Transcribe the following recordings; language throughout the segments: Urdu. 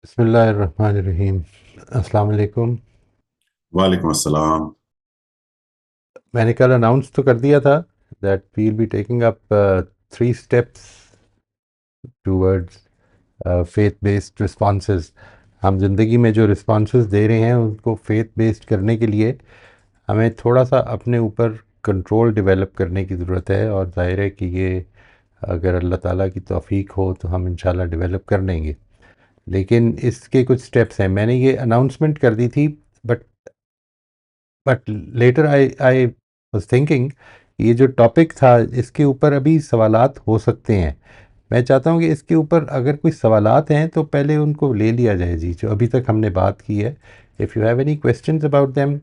بسم اللہ الرحمن الرحیم۔ السلام علیکم۔ وعلیکم السلام۔ میں نے کل اناؤنس تو کر دیا تھا that will be taking up 3 steps towards faith based responses. ہم زندگی میں جو رسپانسز دے رہے ہیں ان کو فیتھ بیسڈ کرنے کے لیے ہمیں تھوڑا سا اپنے اوپر کنٹرول ڈیولپ کرنے کی ضرورت ہے، اور ظاہر ہے کہ یہ اگر اللہ تعالیٰ کی توفیق ہو تو ہم انشاءاللہ ڈیولپ کر لیں گے۔ لیکن اس کے کچھ سٹیپس ہیں، میں نے یہ اناؤنسمنٹ کر دی تھی، but later I was thinking یہ جو ٹاپک تھا اس کے اوپر ابھی سوالات ہو سکتے ہیں۔ میں چاہتا ہوں کہ اس کے اوپر اگر کوئی سوالات ہیں تو پہلے ان کو لے لیا جائے، جی جو ابھی تک ہم نے بات کی ہے۔ If you have any questions about them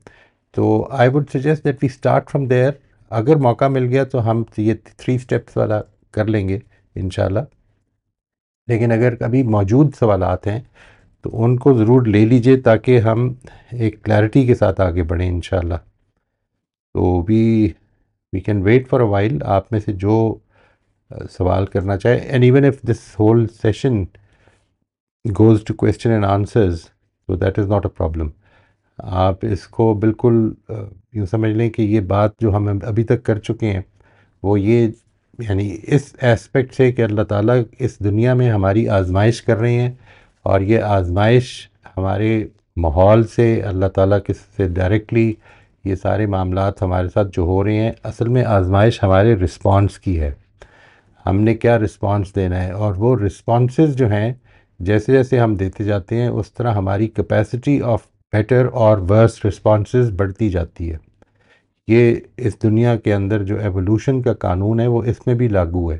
تو I would suggest that we start from there. اگر موقع مل گیا تو ہم یہ 3 اسٹیپس والا کر لیں گے انشاءاللہ، لیکن اگر ابھی موجود سوالات ہیں تو ان کو ضرور لے لیجئے تاکہ ہم ایک کلیئرٹی کے ساتھ آگے بڑھیں انشاءاللہ۔ تو we can wait for a while, آپ میں سے جو سوال کرنا چاہے، and even if this whole session goes to question and answers تو that is not a problem. آپ اس کو بالکل یوں سمجھ لیں کہ یہ بات جو ہم ابھی تک کر چکے ہیں وہ یہ یعنی اس ایسپیکٹ سے کہ اللہ تعالیٰ اس دنیا میں ہماری آزمائش کر رہے ہیں، اور یہ آزمائش ہمارے ماحول سے اللہ تعالیٰ کے سے ڈائریکٹلی یہ سارے معاملات ہمارے ساتھ جو ہو رہے ہیں، اصل میں آزمائش ہمارے رسپانس کی ہے، ہم نے کیا رسپانس دینا ہے۔ اور وہ رسپانسز جو ہیں جیسے جیسے ہم دیتے جاتے ہیں اس طرح ہماری کیپیسٹی آف بیٹر اور ورس رسپانسز بڑھتی جاتی ہے۔ یہ اس دنیا کے اندر جو ایوولوشن کا قانون ہے وہ اس میں بھی لاگو ہے۔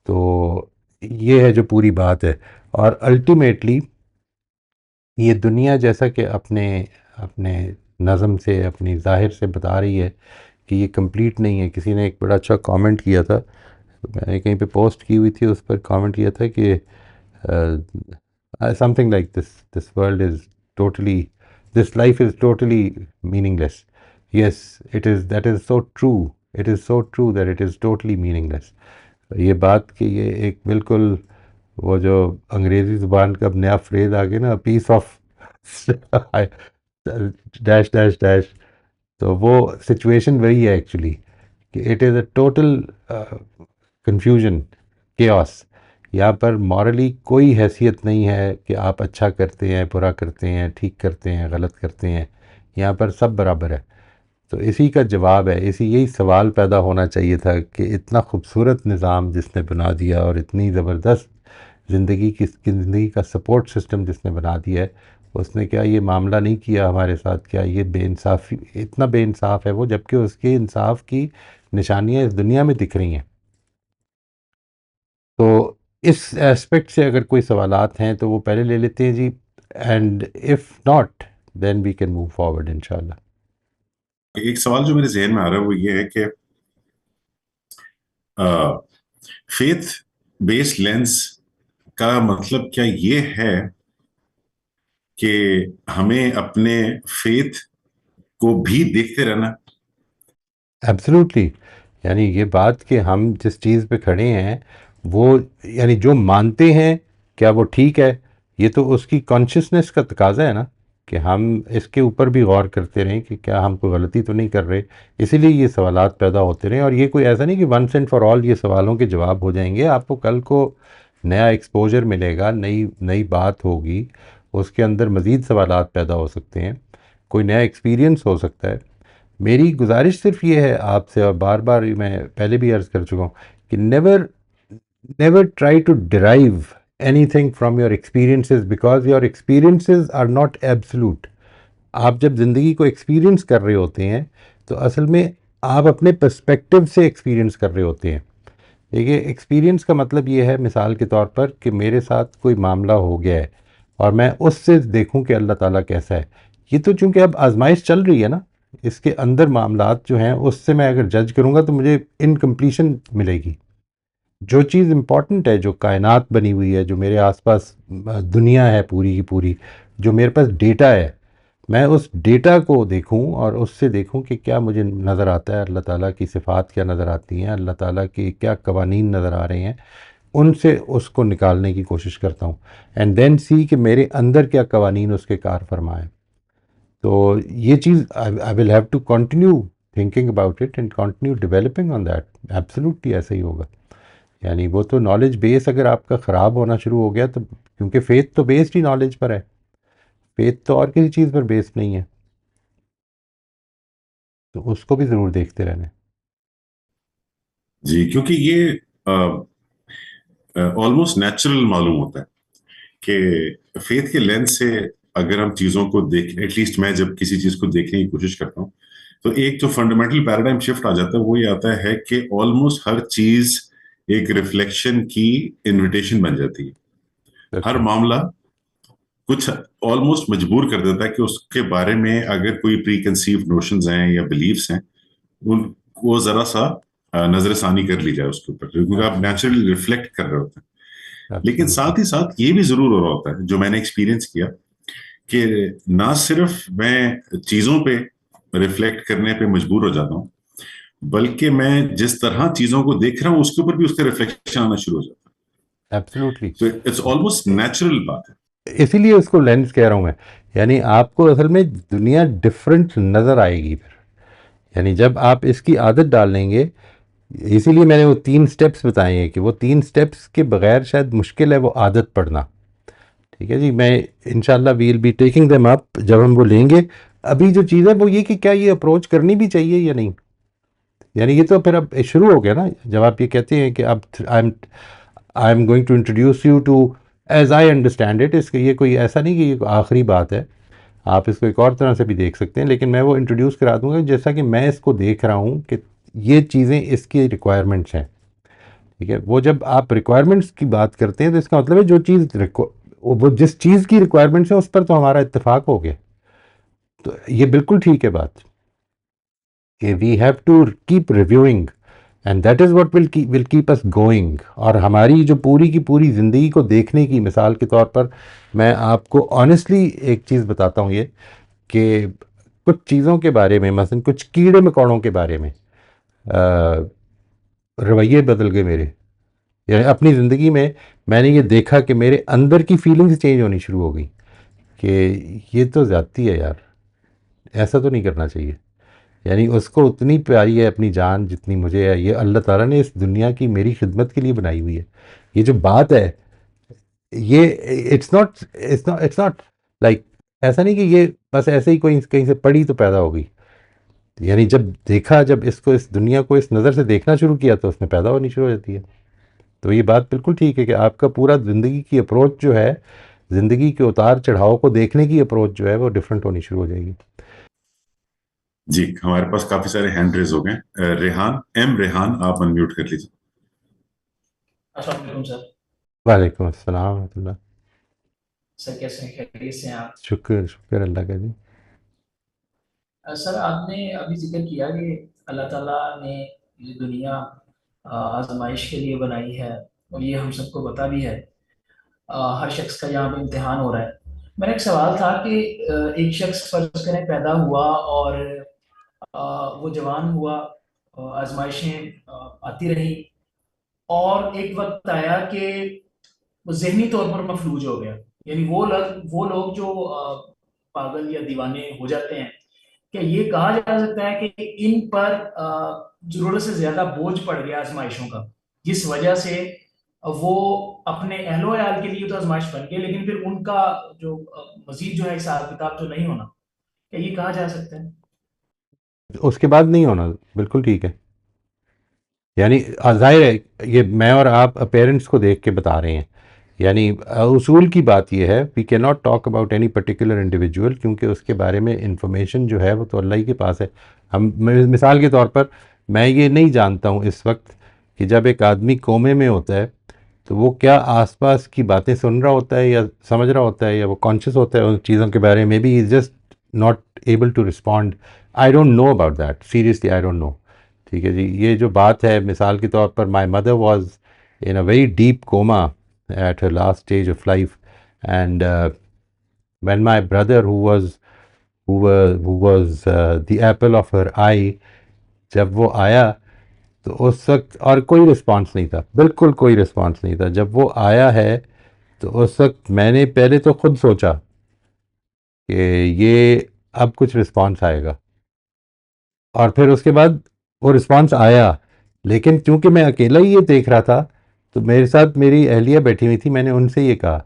تو یہ ہے جو پوری بات ہے، اور الٹیمیٹلی یہ دنیا جیسا کہ اپنے نظم سے اپنی ظاہر سے بتا رہی ہے کہ یہ کمپلیٹ نہیں ہے۔ کسی نے ایک بڑا اچھا کامنٹ کیا تھا، میں نے کہیں پہ پوسٹ کی ہوئی تھی، اس پر کامنٹ کیا تھا کہ something like this world is totally, this life is totally meaningless. Yes it is, that is so true, it is so true that it is totally meaningless. یہ بات کہ یہ ایک بالکل وہ جو انگریزی زبان کا اب نیا فریز آ گیا نا، piece of dash dash dash, تو وہ سچویشن وہی ہے ایکچولی کہ it is a total confusion, chaos. یہاں پر مورلی کوئی حیثیت نہیں ہے کہ آپ اچھا کرتے ہیں، برا کرتے ہیں، ٹھیک کرتے ہیں، غلط کرتے ہیں، یہاں پر سب برابر ہے۔ تو اسی کا جواب ہے، یہی سوال پیدا ہونا چاہیے تھا کہ اتنا خوبصورت نظام جس نے بنا دیا اور اتنی زبردست زندگی کا سپورٹ سسٹم جس نے بنا دیا ہے، اس نے کیا یہ معاملہ نہیں کیا ہمارے ساتھ؟ کیا یہ بے انصافی، اتنا بے انصاف ہے وہ، جبکہ اس کے انصاف کی نشانیاں اس دنیا میں دکھ رہی ہیں۔ تو اس ایسپیکٹ سے اگر کوئی سوالات ہیں تو وہ پہلے لے لیتے ہیں جی، and if not then we can move forward انشاءاللہ۔ ایک سوال جو میرے ذہن میں آ رہا ہے وہ یہ ہے کہ فیتھ بیسڈ لینس کا مطلب کیا یہ ہے کہ ہمیں اپنے فیتھ کو بھی دیکھتے رہنا؟ ایبسلیوٹلی، یعنی یہ بات کہ ہم جس چیز پہ کھڑے ہیں وہ یعنی جو مانتے ہیں کیا وہ ٹھیک ہے، یہ تو اس کی کانشیسنس کا تقاضا ہے نا، کہ ہم اس کے اوپر بھی غور کرتے رہیں کہ کیا ہم کوئی غلطی تو نہیں کر رہے۔ اسی لیے یہ سوالات پیدا ہوتے رہیں، اور یہ کوئی ایسا نہیں کہ ونس اینڈ فار آل یہ سوالوں کے جواب ہو جائیں گے۔ آپ کو کل کو نیا ایکسپوجر ملے گا، نئی بات ہوگی، اس کے اندر مزید سوالات پیدا ہو سکتے ہیں، کوئی نیا ایکسپیرینس ہو سکتا ہے۔ میری گزارش صرف یہ ہے آپ سے، اور بار بار میں پہلے بھی عرض کر چکا ہوں کہ never try to derive anything from your experiences, because your experiences are not absolute. آپ جب زندگی کو ایکسپیرینس کر رہے ہوتے ہیں تو اصل میں آپ اپنے پرسپیکٹیو سے ایکسپیرینس کر رہے ہوتے ہیں۔ دیکھیے، ایکسپیرینس کا مطلب یہ ہے مثال کے طور پر کہ میرے ساتھ کوئی معاملہ ہو گیا ہے اور میں اس سے دیکھوں کہ اللہ تعالیٰ کیسا ہے۔ یہ تو چونکہ اب آزمائش چل رہی ہے نا، اس کے اندر معاملات جو ہیں اس سے میں اگر جج کروں گا تو مجھے انکمپلیشن ملے گی۔ جو چیز امپورٹنٹ ہے، جو کائنات بنی ہوئی ہے، جو میرے آس پاس دنیا ہے پوری کی پوری، جو میرے پاس ڈیٹا ہے، میں اس ڈیٹا کو دیکھوں اور اس سے دیکھوں کہ کیا مجھے نظر آتا ہے، اللہ تعالیٰ کی صفات کیا نظر آتی ہیں، اللہ تعالیٰ کے کیا قوانین نظر آ رہے ہیں۔ ان سے اس کو نکالنے کی کوشش کرتا ہوں، اینڈ دین سی کہ میرے اندر کیا قوانین اس کے کار فرما ہے. تو یہ چیز I will have to continue thinking about it and continue developing on that. Absolutely ایسا ہی ہوگا. یعنی وہ تو نالج بیس اگر آپ کا خراب ہونا شروع ہو گیا تو، کیونکہ فیتھ تو بیسڈ ہی نالج پر ہے، فیتھ تو اور کسی چیز پر بیسڈ نہیں ہے، تو اس کو بھی ضرور دیکھتے رہنا. جی، کیونکہ یہ آلموسٹ نیچرل معلوم ہوتا ہے کہ فیتھ کے لینس سے اگر ہم چیزوں کو دیکھ، ایٹ لیسٹ میں جب کسی چیز کو دیکھنے کی کوشش کرتا ہوں تو ایک جو فنڈامنٹل پیراڈائم شفٹ آ جاتا ہے وہ یہ آتا ہے کہ آلموسٹ ہر چیز ایک ریفلیکشن کی انویٹیشن بن جاتی ہے. ہر معاملہ کچھ آلموسٹ مجبور کر دیتا ہے کہ اس کے بارے میں اگر کوئی پری کنسیو نوشنز ہیں یا بلیفس ہیں ان کو ذرا سا نظر ثانی کر لی جائے اس کے اوپر، کیونکہ آپ نیچرلی ریفلیکٹ کر رہے ہوتے ہیں. لیکن ساتھ ہی ساتھ یہ بھی ضرور ہو رہا ہوتا ہے جو میں نے ایکسپیرینس کیا کہ نہ صرف میں چیزوں پہ ریفلیکٹ کرنے پہ مجبور ہو جاتا ہوں، بلکہ میں جس طرح چیزوں کو دیکھ رہا ہوں اس کے اوپر بھی اس کا ریفلیکشن آنا شروع ہو جاتا ہے. ایبسلیوٹلی. تو اٹس آلموسٹ نیچرل بات ہے. اسی لیے اس کو لینس کہہ رہا ہوں میں. یعنی آپ کو اصل میں دنیا ڈفرینٹ نظر آئے گی پھر، یعنی جب آپ اس کی عادت ڈال لیں گے. اسی لیے میں نے وہ 3 سٹیپس بتائے ہیں کہ وہ 3 سٹیپس کے بغیر شاید مشکل ہے وہ عادت پڑنا. ٹھیک ہے جی، میں انشاءاللہ will be taking them up جب ہم وہ لیں گے. ابھی جو چیز ہے وہ یہ کہ کیا یہ اپروچ کرنی بھی چاہیے یا نہیں. یعنی یہ تو پھر اب شروع ہو گیا نا، جب آپ یہ کہتے ہیں کہ اب I am going to introduce you to as I understand it. اس کے یہ کوئی ایسا نہیں کہ یہ آخری بات ہے، آپ اس کو ایک اور طرح سے بھی دیکھ سکتے ہیں، لیکن میں وہ انٹروڈیوس کرا دوں گا جیسا کہ میں اس کو دیکھ رہا ہوں کہ یہ چیزیں اس کی ریکوائرمنٹس ہیں. ٹھیک ہے، وہ جب آپ ریکوائرمنٹس کی بات کرتے ہیں تو اس کا مطلب ہے جو چیز وہ جس چیز کی ریکوائرمنٹس ہیں اس پر تو ہمارا اتفاق ہو گیا. تو یہ بالکل ٹھیک ہے بات کہ we have to keep reviewing and that is what will keep us going. اور ہماری جو پوری کی پوری زندگی کو دیکھنے کی مثال کے طور پر میں آپ کو آنیسٹلی ایک چیز بتاتا ہوں، یہ کہ کچھ چیزوں کے بارے میں، مثلا کچھ کیڑے مکوڑوں کے بارے میں رویے بدل گئے میرے. یعنی اپنی زندگی میں نے یہ دیکھا کہ میرے اندر کی فیلنگز چینج ہونی شروع ہو گئی کہ یہ تو زیادتی ہے یار، ایسا تو نہیں کرنا چاہیے. یعنی اس کو اتنی پیاری ہے اپنی جان جتنی مجھے ہے. یہ اللہ تعالیٰ نے اس دنیا کی میری خدمت کے لیے بنائی ہوئی ہے. یہ جو بات ہے یہ اٹس ناٹ لائک ایسا نہیں کہ یہ بس ایسے ہی کوئی کہیں سے پڑھی تو پیدا ہو گئی. یعنی جب دیکھا، جب اس کو، اس دنیا کو اس نظر سے دیکھنا شروع کیا تو اس میں پیدا ہونی شروع ہو جاتی ہے. تو یہ بات بالکل ٹھیک ہے کہ آپ کا پورا زندگی کی اپروچ جو ہے، زندگی کے اتار چڑھاؤ کو دیکھنے کی اپروچ جو ہے وہ ڈفرینٹ ہونی شروع ہو جائے گی. جی، ہمارے پاس کافی سارے ہینڈ ریز ہو گئے. ریحان آپ انمیوٹ کر لیجیے. السلام علیکم سر. وعلیکم السلام ورحمۃ اللہ. سر کیسے ہیں، خیریت سے ہیں آپ؟ شکر اللہ کا جی. سر آپ نے ابھی ذکر کیا کہ اللہ تعالیٰ نے یہ دنیا آزمائش کے لیے بنائی ہے اور یہ ہم سب کو پتہ بھی ہے. ہر شخص کا یہاں پہ امتحان ہو رہا ہے. میرا ایک سوال تھا کہ ایک شخص فرض کریں پیدا ہوا اور وہ جوان ہوا، آزمائشیں آتی رہی اور ایک وقت آیا کہ وہ ذہنی طور پر مفلوج ہو گیا. یعنی وہ لوگ جو پاگل یا دیوانے ہو جاتے ہیں، کیا یہ کہا جا سکتا ہے کہ ان پر ضرورت سے زیادہ بوجھ پڑ گیا آزمائشوں کا، جس وجہ سے وہ اپنے اہل و عیال کے لیے تو آزمائش بن گئے لیکن پھر ان کا جو مزید جو ہے حساب کتاب تو نہیں ہونا؟ کیا یہ کہا جا سکتا ہے؟ اس کے بعد نہیں ہونا، بالکل ٹھیک ہے. یعنی ظاہر ہے یہ میں اور آپ پیرنٹس کو دیکھ کے بتا رہے ہیں. یعنی اصول کی بات یہ ہے وی کی not talk about any particular individual, کیونکہ اس کے بارے میں انفارمیشن جو ہے وہ تو اللہ ہی کے پاس ہے. ہم مثال کے طور پر میں یہ نہیں جانتا ہوں اس وقت کہ جب ایک آدمی کومے میں ہوتا ہے تو وہ کیا آس پاس کی باتیں سن رہا ہوتا ہے یا سمجھ رہا ہوتا ہے یا وہ کانشیس ہوتا ہے ان چیزوں کے بارے میں. Be is just not able to respond. I don't know about that, seriously I don't know. ٹھیک ہے جی. یہ جو بات ہے مثال کے طور پر my mother was in a very deep coma at her last stage of life and when my brother who was the apple of her eye، جب وہ آیا تو اس وقت اور کوئی رسپانس نہیں تھا، بالکل کوئی رسپانس نہیں تھا. جب وہ آیا ہے تو اس وقت میں نے پہلے تو خود سوچا کہ یہ اب کچھ رسپانس آئے گا، اور پھر اس کے بعد وہ رسپانس آیا. لیکن چونکہ میں اکیلا ہی یہ دیکھ رہا تھا تو میرے ساتھ میری اہلیہ بیٹھی ہوئی تھی، میں نے ان سے یہ کہا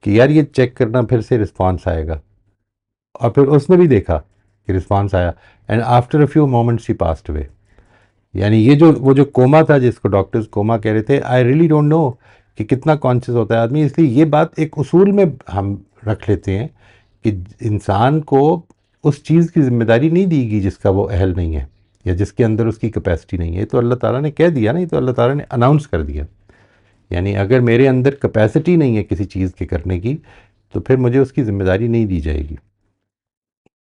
کہ یار یہ چیک کرنا پھر سے رسپانس آئے گا. اور پھر اس نے بھی دیکھا کہ رسپانس آیا، and after a few moments he passed away. یعنی یہ جو وہ جو کوما تھا جس کو ڈاکٹرز کوما کہہ رہے تھے، آئی ریئلی ڈونٹ نو کہ کتنا کانشیس ہوتا ہے آدمی. اس لیے یہ بات ایک اصول میں ہم رکھ لیتے ہیں کہ انسان کو اس چیز کی ذمہ داری نہیں دی گی جس کا وہ اہل نہیں ہے یا جس کے اندر اس کی کیپیسٹی نہیں ہے. تو اللہ تعالیٰ نے کہہ دیا نا، یہ تو اللہ تعالیٰ نے اناؤنس کر دیا. یعنی اگر میرے اندر کیپیسٹی نہیں ہے کسی چیز کے کرنے کی تو پھر مجھے اس کی ذمہ داری نہیں دی جائے گی.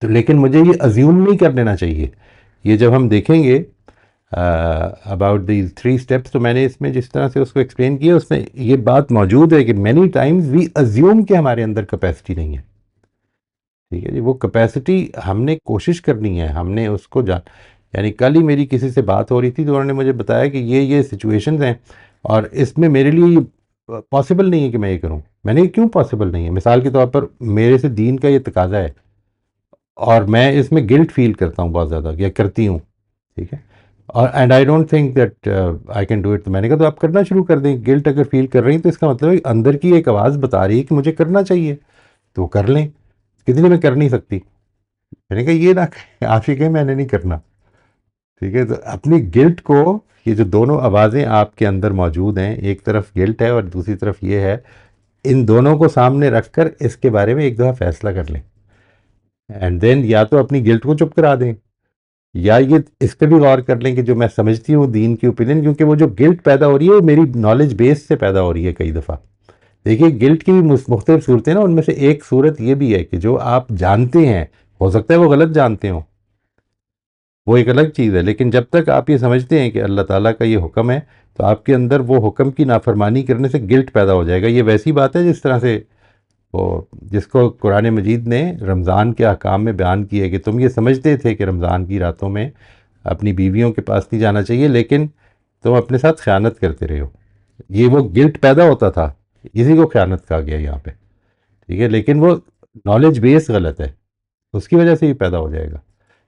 تو لیکن مجھے یہ ازیوم نہیں کر لینا چاہیے. یہ جب ہم دیکھیں گے اباؤٹ دیز 3 اسٹیپس، تو میں نے اس میں جس طرح سے اس کو ایکسپلین کیا اس میں یہ بات موجود ہے کہ مینی ٹائمز وی ازیوم کہ ہمارے اندر کیپیسٹی نہیں ہے. ٹھیک ہے جی، وہ کیپیسٹی ہم نے کوشش کرنی ہے، ہم نے اس کو یعنی کل ہی میری کسی سے بات ہو رہی تھی تو انہوں نے مجھے بتایا کہ یہ سچویشنز ہیں اور اس میں میرے لیے پاسبل نہیں ہے کہ میں یہ کروں. میں نے کیوں پاسبل نہیں ہے؟ مثال کے طور پر میرے سے دین کا یہ تقاضا ہے اور میں اس میں گلٹ فیل کرتا ہوں بہت زیادہ، یا کرتی ہوں. ٹھیک ہے، اور and I don't think that I can do it. تو میں نے کہا تو آپ کرنا شروع کر دیں. گلٹ اگر فیل کر رہی ہیں تو اس کا مطلب ہے اندر کی ایک آواز بتا رہی ہے کہ مجھے کرنا چاہیے، تو وہ کر لیں. کتنی میں کر نہیں سکتی. میں نے کہا یہ نہ آپ ہی کہیں میں نے نہیں کرنا. ٹھیک ہے، تو اپنی گلٹ کو، یہ جو دونوں آوازیں آپ کے اندر موجود ہیں، ایک طرف گلٹ ہے اور دوسری طرف یہ ہے، ان دونوں کو سامنے رکھ کر اس کے بارے میں ایک دفعہ فیصلہ کر لیں. اینڈ دین یا تو اپنی گلٹ کو چپ کرا دیں، یا یہ اس پہ بھی غور کر لیں کہ جو میں سمجھتی ہوں دین کی اوپینین، کیونکہ وہ جو گلٹ پیدا ہو رہی ہے وہ میری نالج بیس سے پیدا ہو رہی ہے کئی دفعہ. دیکھیے گلٹ کی بھی مختلف صورتیں نا، ان میں سے ایک صورت یہ بھی ہے کہ جو آپ جانتے ہیں، ہو سکتا ہے وہ غلط جانتے ہوں، وہ ایک الگ چیز ہے. لیکن جب تک آپ یہ سمجھتے ہیں کہ اللہ تعالیٰ کا یہ حکم ہے تو آپ کے اندر وہ حکم کی نافرمانی کرنے سے گلٹ پیدا ہو جائے گا. یہ ویسی بات ہے جس طرح سے وہ جس کو قرآن مجید نے رمضان کے احکام میں بیان کیا ہے کہ تم یہ سمجھتے تھے کہ رمضان کی راتوں میں اپنی بیویوں کے پاس نہیں جانا چاہیے، لیکن تم اپنے ساتھ خیانت کرتے رہے ہو. یہ وہ گلٹ پیدا ہوتا تھا، اسی کو خیانت کہا گیا یہاں پہ. ٹھیک ہے، لیکن وہ نالج بیس غلط ہے، اس کی وجہ سے یہ پیدا ہو جائے گا.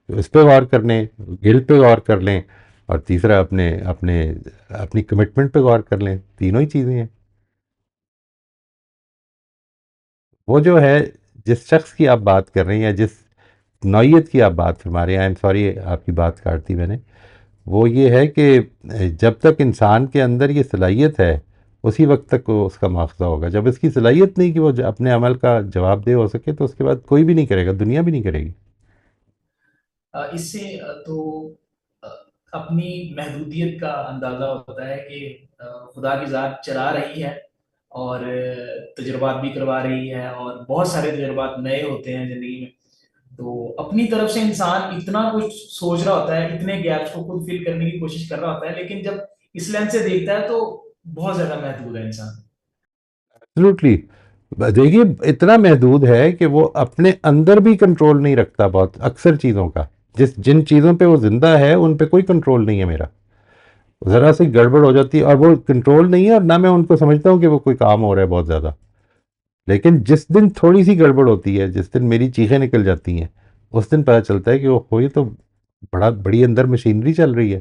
تو اس پہ غور کر لیں، گلٹ پہ غور کر لیں، اور تیسرا اپنی کمٹمنٹ پہ غور کر لیں. تینوں ہی چیزیں ہیں. وہ جو ہے جس شخص کی آپ بات کر رہے ہیں یا جس نوعیت کی آپ بات فرما رہے ہیں، آئی ایم سوری آپ کی بات کاٹتی میں نے، وہ یہ ہے کہ جب تک انسان کے اندر یہ صلاحیت ہے اسی وقت تک وہ اس کا مواخذہ ہوگا. جب اس کی صلاحیت نہیں کہ وہ اپنے عمل کا جواب دہ ہو سکے تو اس کے بعد کوئی بھی نہیں کرے گا، دنیا بھی نہیں کرے گی. اس سے تو اپنی محدودیت کا اندازہ ہوتا ہے کہ خدا کی ذات چلا رہی ہے اور تجربات بھی کروا رہی ہے، اور بہت سارے تجربات نئے ہوتے ہیں زندگی میں. تو اپنی طرف سے انسان اتنا کچھ سوچ رہا ہوتا ہے، اتنے گیپس کو خود فل کرنے کی کوشش کر رہا ہوتا ہے، لیکن جب اس لینس سے دیکھتا ہے تو بہت زیادہ محدود ہے انسان. ایبسلیوٹلی. دیکھیے اتنا محدود ہے کہ وہ اپنے اندر بھی کنٹرول نہیں رکھتا بہت اکثر چیزوں کا. جن چیزوں پہ وہ زندہ ہے ان پہ کوئی کنٹرول نہیں ہے میرا. ذرا سی گڑبڑ ہو جاتی ہے اور وہ کنٹرول نہیں ہے، اور نہ میں ان کو سمجھتا ہوں کہ وہ کوئی کام ہو رہا ہے بہت زیادہ. لیکن جس دن تھوڑی سی گڑبڑ ہوتی ہے، جس دن میری چیخیں نکل جاتی ہیں، اس دن پتہ چلتا ہے کہ وہ ہوئی تو بڑی اندر مشینری چل رہی ہے.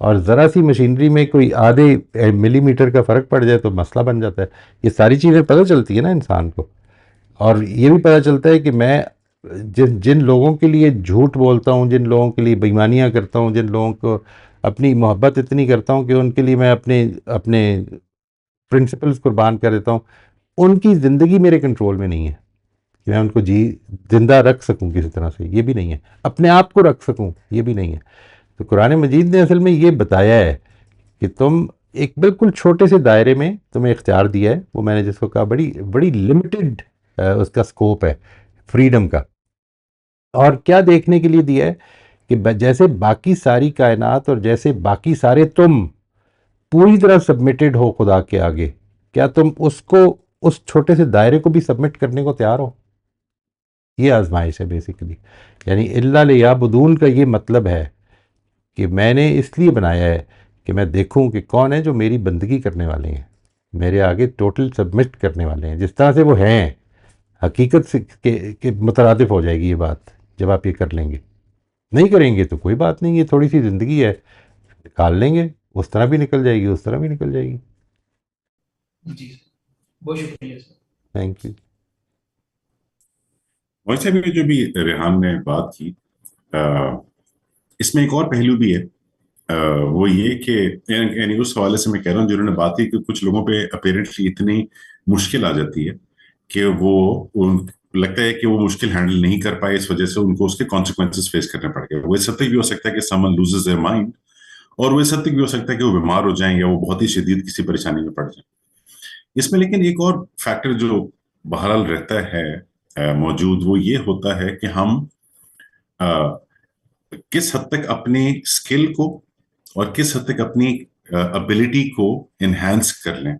اور ذرا سی مشینری میں کوئی آدھے ملی میٹر کا فرق پڑ جائے تو مسئلہ بن جاتا ہے. یہ ساری چیزیں پتہ چلتی ہیں نا انسان کو. اور یہ بھی پتہ چلتا ہے کہ میں جن لوگوں کے لیے جھوٹ بولتا ہوں، جن لوگوں کے لیے بےایمانیاں کرتا ہوں، جن لوگوں کو اپنی محبت اتنی کرتا ہوں کہ ان کے لیے میں اپنے پرنسپلز قربان کر دیتا ہوں، ان کی زندگی میرے کنٹرول میں نہیں ہے کہ میں ان کو زندہ رکھ سکوں کسی طرح سے. یہ بھی نہیں ہے. اپنے آپ کو رکھ سکوں، یہ بھی نہیں ہے. تو قرآن مجید نے اصل میں یہ بتایا ہے کہ تم ایک بالکل چھوٹے سے دائرے میں تمہیں اختیار دیا ہے. وہ میں نے جس کو کہا بڑی لمیٹڈ اس کا سکوپ ہے فریڈم کا. اور کیا دیکھنے کے لیے دیا ہے کہ جیسے باقی ساری کائنات اور جیسے باقی سارے تم پوری طرح سبمٹڈ ہو خدا کے آگے، کیا تم اس چھوٹے سے دائرے کو بھی سبمٹ کرنے کو تیار ہو؟ یہ آزمائش ہے بیسیکلی. یعنی اللہ لیعبدون کا یہ مطلب ہے کہ میں نے اس لیے بنایا ہے کہ میں دیکھوں کہ کون ہے جو میری بندگی کرنے والے ہیں، میرے آگے ٹوٹل سبمٹ کرنے والے ہیں جس طرح سے وہ ہیں حقیقت سے کہ مترادف ہو جائے گی یہ بات جب آپ یہ کر لیں گے. نہیں کریں گے تو کوئی بات نہیں، یہ تھوڑی سی زندگی ہے، نکال لیں گے، اس طرح بھی نکل جائے گی، اس طرح بھی نکل جائے گی. جی بہت شکریہ سر. Thank you. ویسے بھی جو بھی ریحان نے بات کی، اس میں ایک اور پہلو بھی ہے، وہ یہ کہ یعنی اس حوالے سے میں کہہ رہا ہوں جنہوں نے بات کی کہ کچھ لوگوں پہ اپیرنٹلی اتنی مشکل آ جاتی ہے کہ وہ لگتا ہے کہ وہ مشکل ہینڈل نہیں کر پائے، اس وجہ سے ان کو اس کے کانسیکوینسز فیس کرنے پڑ گئے. وہ اس حد تک بھی ہو سکتا ہے کہ someone loses their mind، اور وہ اس حد تک بھی ہو سکتا ہے کہ وہ بیمار ہو جائیں یا وہ بہت ہی شدید کسی پریشانی میں پڑ جائیں. اس میں لیکن ایک اور فیکٹر جو بہرحال رہتا ہے موجود، وہ یہ ہوتا ہے کہ ہم کس حد تک اپنی اسکل کو اور کس حد تک اپنی ابیلٹی کو انہینس کر لیں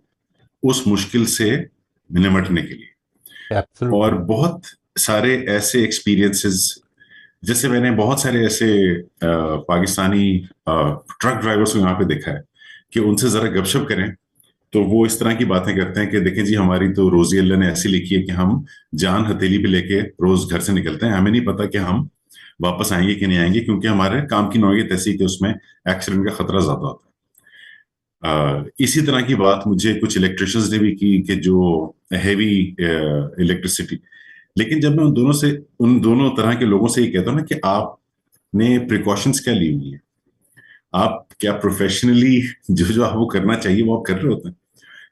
اس مشکل سے نمٹنے کے لیے. اور بہت سارے ایسے ایکسپیرینسز، جیسے میں نے بہت سارے ایسے پاکستانی ٹرک ڈرائیورز کو یہاں پہ دیکھا ہے کہ ان سے ذرا گپ شپ کریں تو وہ اس طرح کی باتیں کرتے ہیں کہ دیکھیں جی ہماری تو روزی اللہ نے ایسی لکھی ہے کہ ہم جان ہتھیلی پہ لے کے روز گھر سے نکلتے ہیں، ہمیں نہیں پتا کہ ہم واپس آئیں گے کہ نہیں آئیں گے، کیونکہ ہمارے کام کی نوعیت ایسی کہ اس میں ایکسیڈنٹ کا خطرہ زیادہ ہوتا ہے. اسی طرح کی بات مجھے کچھ الیکٹریشنز نے بھی کی کہ جو ہیوی الیکٹریسٹی، لیکن جب میں ان دونوں طرح کے لوگوں سے یہ کہتا ہوں نا کہ آپ نے پریکاشنز کیا لی ہوئی ہیں، آپ کیا پروفیشنلی جو آپ کو کرنا چاہیے وہ آپ کر رہے ہوتے ہیں،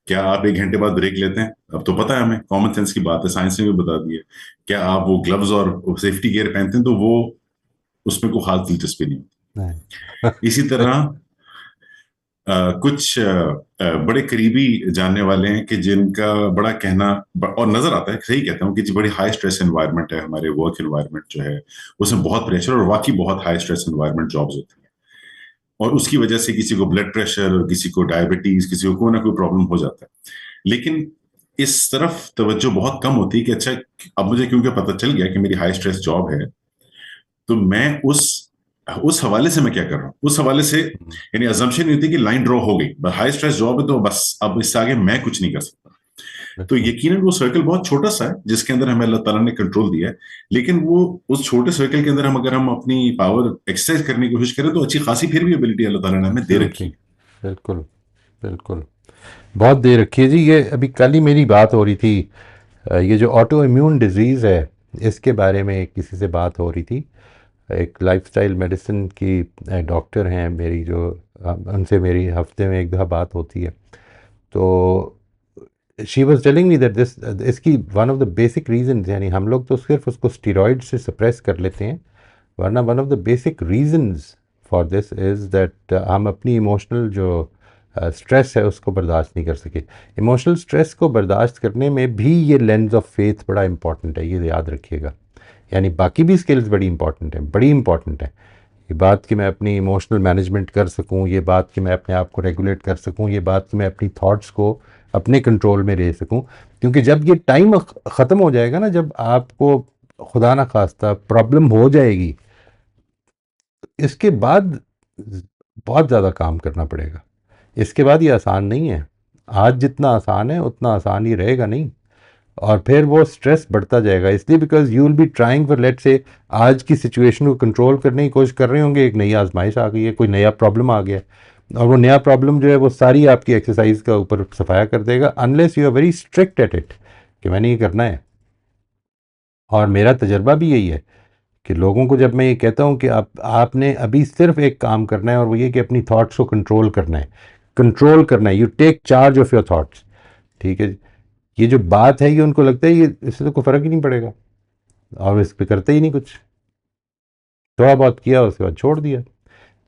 کیا آپ 1 گھنٹے بعد بریک لیتے ہیں؟ اب تو پتا ہے ہمیں، کامن سینس کی بات ہے، سائنس نے بھی بتا دی ہے. کیا آپ وہ گلوز اور سیفٹی گیئر پہنتے ہیں؟ تو وہ اس میں کوئی خاص دلچسپی نہیں ہوتی. اسی طرح کچھ بڑے قریبی جاننے والے ہیں کہ جن کا بڑا کہنا اور نظر آتا ہے، صحیح کہتا ہوں کہ جی بڑی ہائی سٹریس انوائرمنٹ ہے، ہمارے ورک انوائرمنٹ جو ہے اس میں بہت پریشر اور واقعی بہت ہائی سٹریس انوائرمنٹ جابز ہوتی ہیں، اور اس کی وجہ سے کسی کو بلڈ پریشر اور کسی کو ڈائبٹیز، کسی کو کوئی نہ کوئی پرابلم ہو جاتا ہے. لیکن اس طرف توجہ بہت کم ہوتی ہے کہ اچھا اب مجھے کیونکہ پتہ چل گیا کہ میری ہائی سٹریس جاب ہے تو میں اس حوالے سے میں کیا کر رہا ہوں، اس حوالے سے یعنی ازمپشن نہیں ہوتی کہ لائن ڈرا ہو گئی، بس ہائی سٹریس جاب ہے تو بس اب اس سے آگے میں کچھ نہیں کر سکتا. تو یقیناً وہ سرکل بہت چھوٹا سا ہے جس کے اندر ہمیں اللہ تعالیٰ نے کنٹرول دیا ہے، لیکن وہ اس چھوٹے سرکل کے اندر اگر ہم اپنی پاور ایکسرسائز کرنے کی کوشش کریں تو اچھی خاصی پھر بھی ابیلٹی اللہ تعالیٰ نے ہمیں دے رکھی ہے. بالکل بالکل بہت دے رکھی ہے جی. یہ ابھی کل ہی میری بات ہو رہی تھی، یہ جو آٹو امیون ڈیزیز ہے اس کے بارے میں کسی سے بات ہو رہی تھی. ایک لائف سٹائل میڈیسن کی ڈاکٹر ہیں میری، جو ان سے میری ہفتے میں 1 دفعہ بات ہوتی ہے، تو she was telling me that اس کی one of the basic reasons, یعنی ہم لوگ تو صرف اس کو اسٹیرائڈ سے سپریس کر لیتے ہیں، ورنہ one of the basic reasons for this is that ہم اپنی ایموشنل جو اسٹریس ہے اس کو برداشت نہیں کر سکے. ایموشنل اسٹریس کو برداشت کرنے میں بھی یہ لینز آف فیتھ بڑا امپورٹنٹ ہے، یہ یاد رکھیے گا. یعنی باقی بھی اسکلز بڑی امپورٹنٹ ہیں، بڑی امپورٹنٹ ہیں. یہ بات کہ میں اپنی ایموشنل مینجمنٹ کر سکوں، یہ بات کہ میں اپنے آپ کو ریگولیٹ کر سکوں، یہ بات کہ میں اپنی تھاٹس کو اپنے کنٹرول میں لے سکوں، کیونکہ جب یہ ٹائم ختم ہو جائے گا نا، جب آپ کو خدا نہ خواستہ پرابلم ہو جائے گی، اس کے بعد بہت زیادہ کام کرنا پڑے گا. اس کے بعد یہ آسان نہیں ہے. آج جتنا آسان ہے اتنا آسان ہی رہے گا نہیں، اور پھر وہ سٹریس بڑھتا جائے گا، اس لیے because you will be trying for let say آج کی سچویشن کو کنٹرول کرنے کی کوشش کر رہے ہوں گے، ایک نئی آزمائش آ گئی ہے، کوئی نیا پرابلم آ گیا ہے، اور وہ نیا پرابلم جو ہے وہ ساری آپ کی ایکسرسائز کا اوپر صفایا کر دے گا، unless you are very strict at it کہ میں نے یہ کرنا ہے. اور میرا تجربہ بھی یہی ہے کہ لوگوں کو جب میں یہ کہتا ہوں کہ آپ نے ابھی صرف ایک کام کرنا ہے، اور وہ یہ کہ اپنی تھاٹس کو کنٹرول کرنا ہے، you take charge of your thoughts. ٹھیک ہے جی، یہ جو بات ہے یہ ان کو لگتا ہے یہ اس سے تو کوئی فرق ہی نہیں پڑے گا، اور اس پہ کرتے ہی نہیں کچھ، تھوڑا بہت کیا اس کے بعد چھوڑ دیا.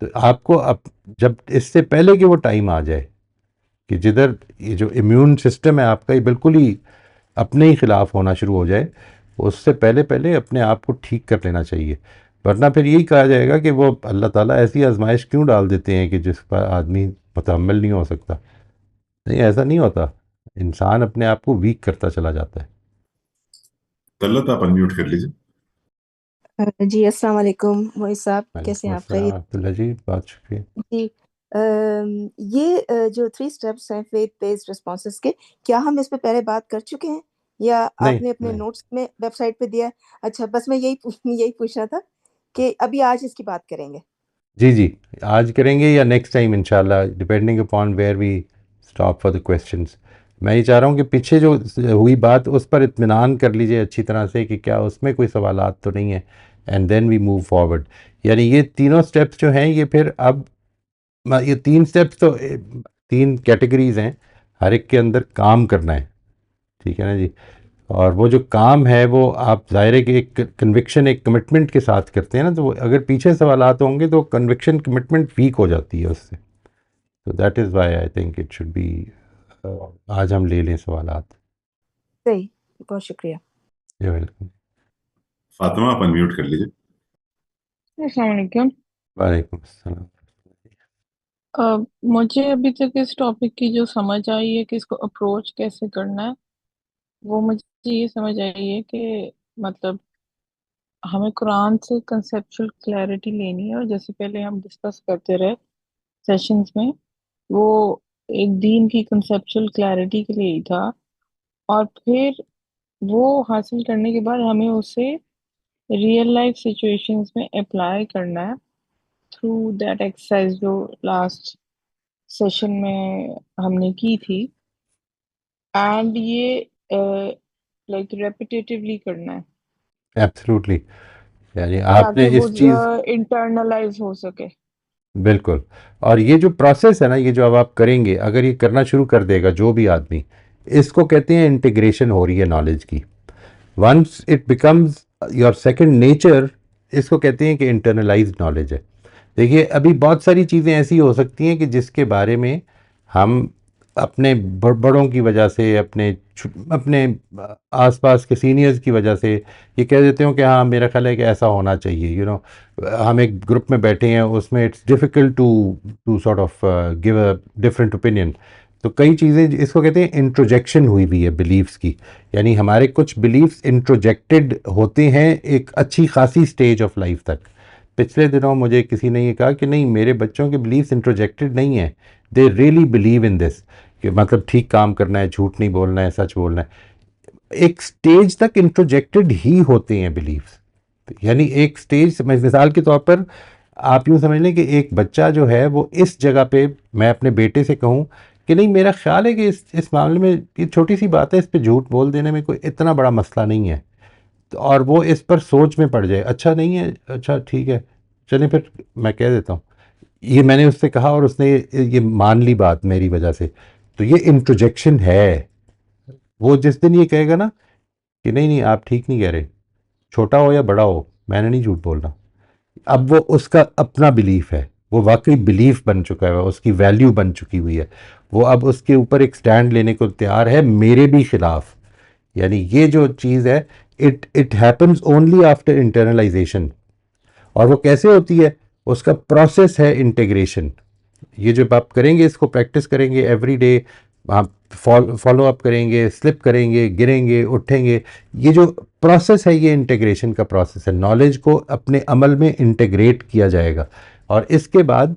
تو آپ کو اب جب اس سے پہلے کہ وہ ٹائم آ جائے کہ جدھر یہ جو امیون سسٹم ہے آپ کا یہ بالکل ہی اپنے ہی خلاف ہونا شروع ہو جائے، اس سے پہلے اپنے آپ کو ٹھیک کر لینا چاہیے. ورنہ پھر یہی کہا جائے گا کہ وہ اللہ تعالیٰ ایسی آزمائش کیوں ڈال دیتے ہیں کہ جس پر آدمی متحمل نہیں ہو سکتا. نہیں، ایسا نہیں ہوتا، انسان اپنے آپ کو ویک کرتا چلا جاتا ہے. طلعت آپ انمیوٹ کر لیجیے. جی السلام علیکم موئی صاحب، کیسے وعلیکم ہیں آپ؟ خیریت؟ السلام عبداللہ جی، بہت شکریہ. جی یہ جو 3 اسٹیپس ہیں فیتھ بیسڈ رسپانسز کے، کیا ہم اس پہ پہلے بات کر چکے ہیں یا نہیں آپ نے اپنے نہیں نوٹس میں ویب سائٹ پہ دیا ہے؟ اچھا، بس میں یہی پوچھنا تھا کہ ابھی آج اس کی بات کریں گے. جی آج کریں گے یا نیکسٹ ٹائم انشاءاللہ، depending upon where we stop for the questions. میں یہ چاہ رہا ہوں کہ پیچھے جو ہوئی بات اس پر اطمینان کر لیجئے اچھی طرح سے کہ کیا اس میں کوئی سوالات تو نہیں ہیں، and then we move forward. یعنی یہ تینوں سٹیپس جو ہیں یہ پھر اب یہ 3 سٹیپس تو 3 کیٹیگریز ہیں، ہر ایک کے اندر کام کرنا ہے، ٹھیک ہے نا جی. اور وہ جو کام ہے وہ آپ ظاہر ہے کہ ایک کنوکشن، ایک کمٹمنٹ کے ساتھ کرتے ہیں نا، تو اگر پیچھے سوالات ہوں گے تو کنوکشن کمٹمنٹ ویک ہو جاتی ہے اس سے. تو that is why I think it should be آج ہم لے لیں سوالات. صحیح، بہت شکریہ. You welcome. فاطمہ آپ انمیوٹ کر لیجیے. السلام علیکم. وعلیکم السلام. مجھے ابھی تک اس ٹاپک کی جو سمجھ آئی ہے کہ اس کو اپروچ کیسے کرنا ہے، وہ مجھے یہ سمجھ آئی ہے کہ مطلب ہمیں قرآن سے کنسیپچل کلیئرٹی لینی ہے، اور جیسے پہلے ہم ڈسکس کرتے رہے سیشنز میں، وہ ایک دین کی کنسیپچل کلیئرٹی کے لیے ہی تھا، اور پھر وہ حاصل کرنے کے بعد ہمیں اسے ریئل لائف سچویشنز میں اپلائی کرنا ہے تھرو دیٹ ایکسرسائز جو لاسٹ سیشن میں ہم نے کی تھی، اینڈ یہ لائک ریپیٹیٹیولی کرنا ہے ایبسلیوٹلی. یعنی آپ نے تاکہ وہ اس چیز، انٹرنلائز ہو سکے. بالکل. اور یہ جو پروسیس ہے نا، یہ جو اب آپ کریں گے، اگر یہ کرنا شروع کر دے گا جو بھی آدمی، اس کو کہتے ہیں انٹیگریشن ہو رہی ہے نالج کی. Once it becomes your second nature, اس کو کہتے ہیں کہ انٹرنلائزڈ نالج ہے. دیکھیے ابھی بہت ساری چیزیں ایسی ہو سکتی ہیں کہ جس کے بارے میں ہم اپنے بڑوں کی وجہ سے، اپنے آس پاس کے سینئرز کی وجہ سے یہ کہہ دیتے ہوں کہ ہاں میرا خیال ہے کہ ایسا ہونا چاہیے. ہم ایک گروپ میں بیٹھے ہیں، اس میں it's difficult to sort of give a different opinion. تو کئی چیزیں اس کو کہتے ہیں انٹروجیکشن ہوئی ہے بلیفس کی. یعنی ہمارے کچھ بلیفس انٹروجیکٹڈ ہوتے ہیں ایک اچھی خاصی سٹیج آف لائف تک. پچھلے دنوں مجھے کسی نے یہ کہا کہ نہیں، میرے بچوں کے بلیفس انٹروجیکٹڈ نہیں ہیں، دے ریئلی بلیو ان دس، کہ مطلب ٹھیک کام کرنا ہے، جھوٹ نہیں بولنا ہے، سچ بولنا ہے. ایک سٹیج تک انٹروجیکٹڈ ہی ہوتے ہیں بلیفس. یعنی ایک سٹیج، مثال کے طور پر آپ یوں سمجھ لیں کہ ایک بچہ جو ہے وہ اس جگہ پہ، میں اپنے بیٹے سے کہوں کہ نہیں میرا خیال ہے کہ اس معاملے میں یہ چھوٹی سی بات ہے، اس پہ جھوٹ بول دینے میں کوئی اتنا بڑا مسئلہ نہیں ہے، اور وہ اس پر سوچ میں پڑ جائے، اچھا نہیں ہے، اچھا ٹھیک ہے چلیں پھر میں کہہ دیتا ہوں. یہ میں نے اس سے کہا اور اس نے یہ مان لی بات میری وجہ سے. تو یہ انٹروجیکشن ہے. وہ جس دن یہ کہے گا نا کہ نہیں آپ ٹھیک نہیں کہہ رہے، چھوٹا ہو یا بڑا ہو، میں نے نہیں جھوٹ بولنا، اب وہ اس کا اپنا بلیف ہے، وہ واقعی بلیف بن چکا ہے، اس کی ویلیو بن چکی ہوئی ہے، وہ اب اس کے اوپر ایک سٹینڈ لینے کو تیار ہے میرے بھی خلاف. یعنی یہ جو چیز ہے it happens only after internalisation. اور وہ کیسے ہوتی ہے؟ اس کا پروسیس ہے انٹیگریشن. یہ جو آپ کریں گے، اس کو پریکٹس کریں گے ایوری ڈے، آپ فالو اپ کریں گے، سلپ کریں گے، گریں گے، اٹھیں گے. یہ جو پروسیس ہے یہ انٹیگریشن کا پروسیس ہے. نالج کو اپنے عمل میں انٹیگریٹ کیا جائے گا، اور اس کے بعد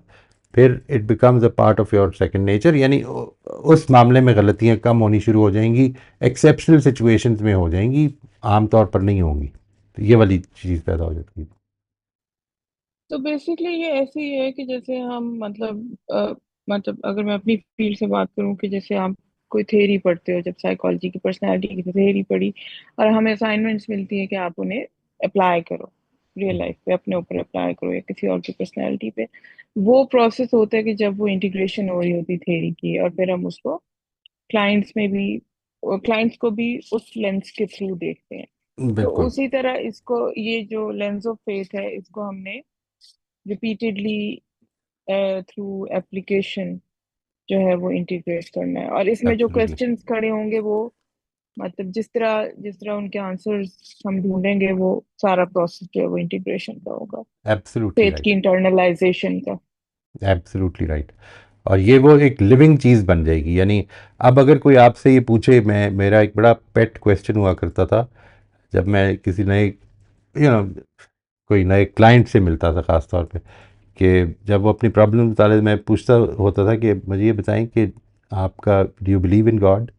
پھر it becomes a part of your second nature. یعنی اس معاملے میں غلطیاں کم ہونی شروع ہو جائیں گی، ایکسیپشنل سچویشنز میں ہو جائیں گی، عام طور پر نہیں ہوں گی. تو یہ والی چیز پیدا ہو جاتی ہے. تو بیسکلی یہ ایسے ہی ہے کہ جیسے ہم مطلب اگر میں اپنی فیلڈ سے بات کروں کہ جیسے آپ کوئی تھیوری پڑھتے ہو، جب سائیکالوجی کی پرسنالٹی کی تھیوری پڑھی اور ہمیں اسائنمنٹس ملتی ہے کہ آپ انہیں اپلائی کرو ریئل لائف پہ، اپنے اوپر اپلائی کرو یا کسی اور کی پرسنالٹی پہ. وہ پروسیس ہوتا ہے کہ جب وہ انٹیگریشن ہو رہی ہوتی تھیوری کی، اور پھر ہم اس کو کلائنٹس کو بھی اس لینس کے تھرو دیکھتے ہیں. تو بالکل اسی طرح اس کو، یہ جو لینس آف فیتھ ہے، اس کو ہم نے ریپیٹڈلی تھرو ایپلیکیشن جو ہے وہ انٹیگریٹ کرنا ہے. اور اس میں جو ایبسلیوٹلی کوسچنس کھڑے ہوں گے وہ مطلب جس طرح ان کے آنسرز ہم ڈھونڈیں گے، وہ سارا پروسیس جو ہے وہ انٹیگریشن کا ہوگا، ایبسلیوٹلی فیتھ کی رائٹ. انٹرنلائزیشن کا. Absolutely right. اور یہ وہ ایک لیونگ چیز بن جائے گی. یعنی اب اگر کوئی آپ سے یہ پوچھے، میرا ایک بڑا پیٹ کویسچن ہوا کرتا تھا جب میں کسی نئے کوئی نئے کلائنٹ سے ملتا تھا خاص طور پہ، کہ جب وہ اپنی پرابلم بتا میں پوچھتا ہوتا تھا کہ مجھے یہ بتائیں کہ آپ کا do you believe in God,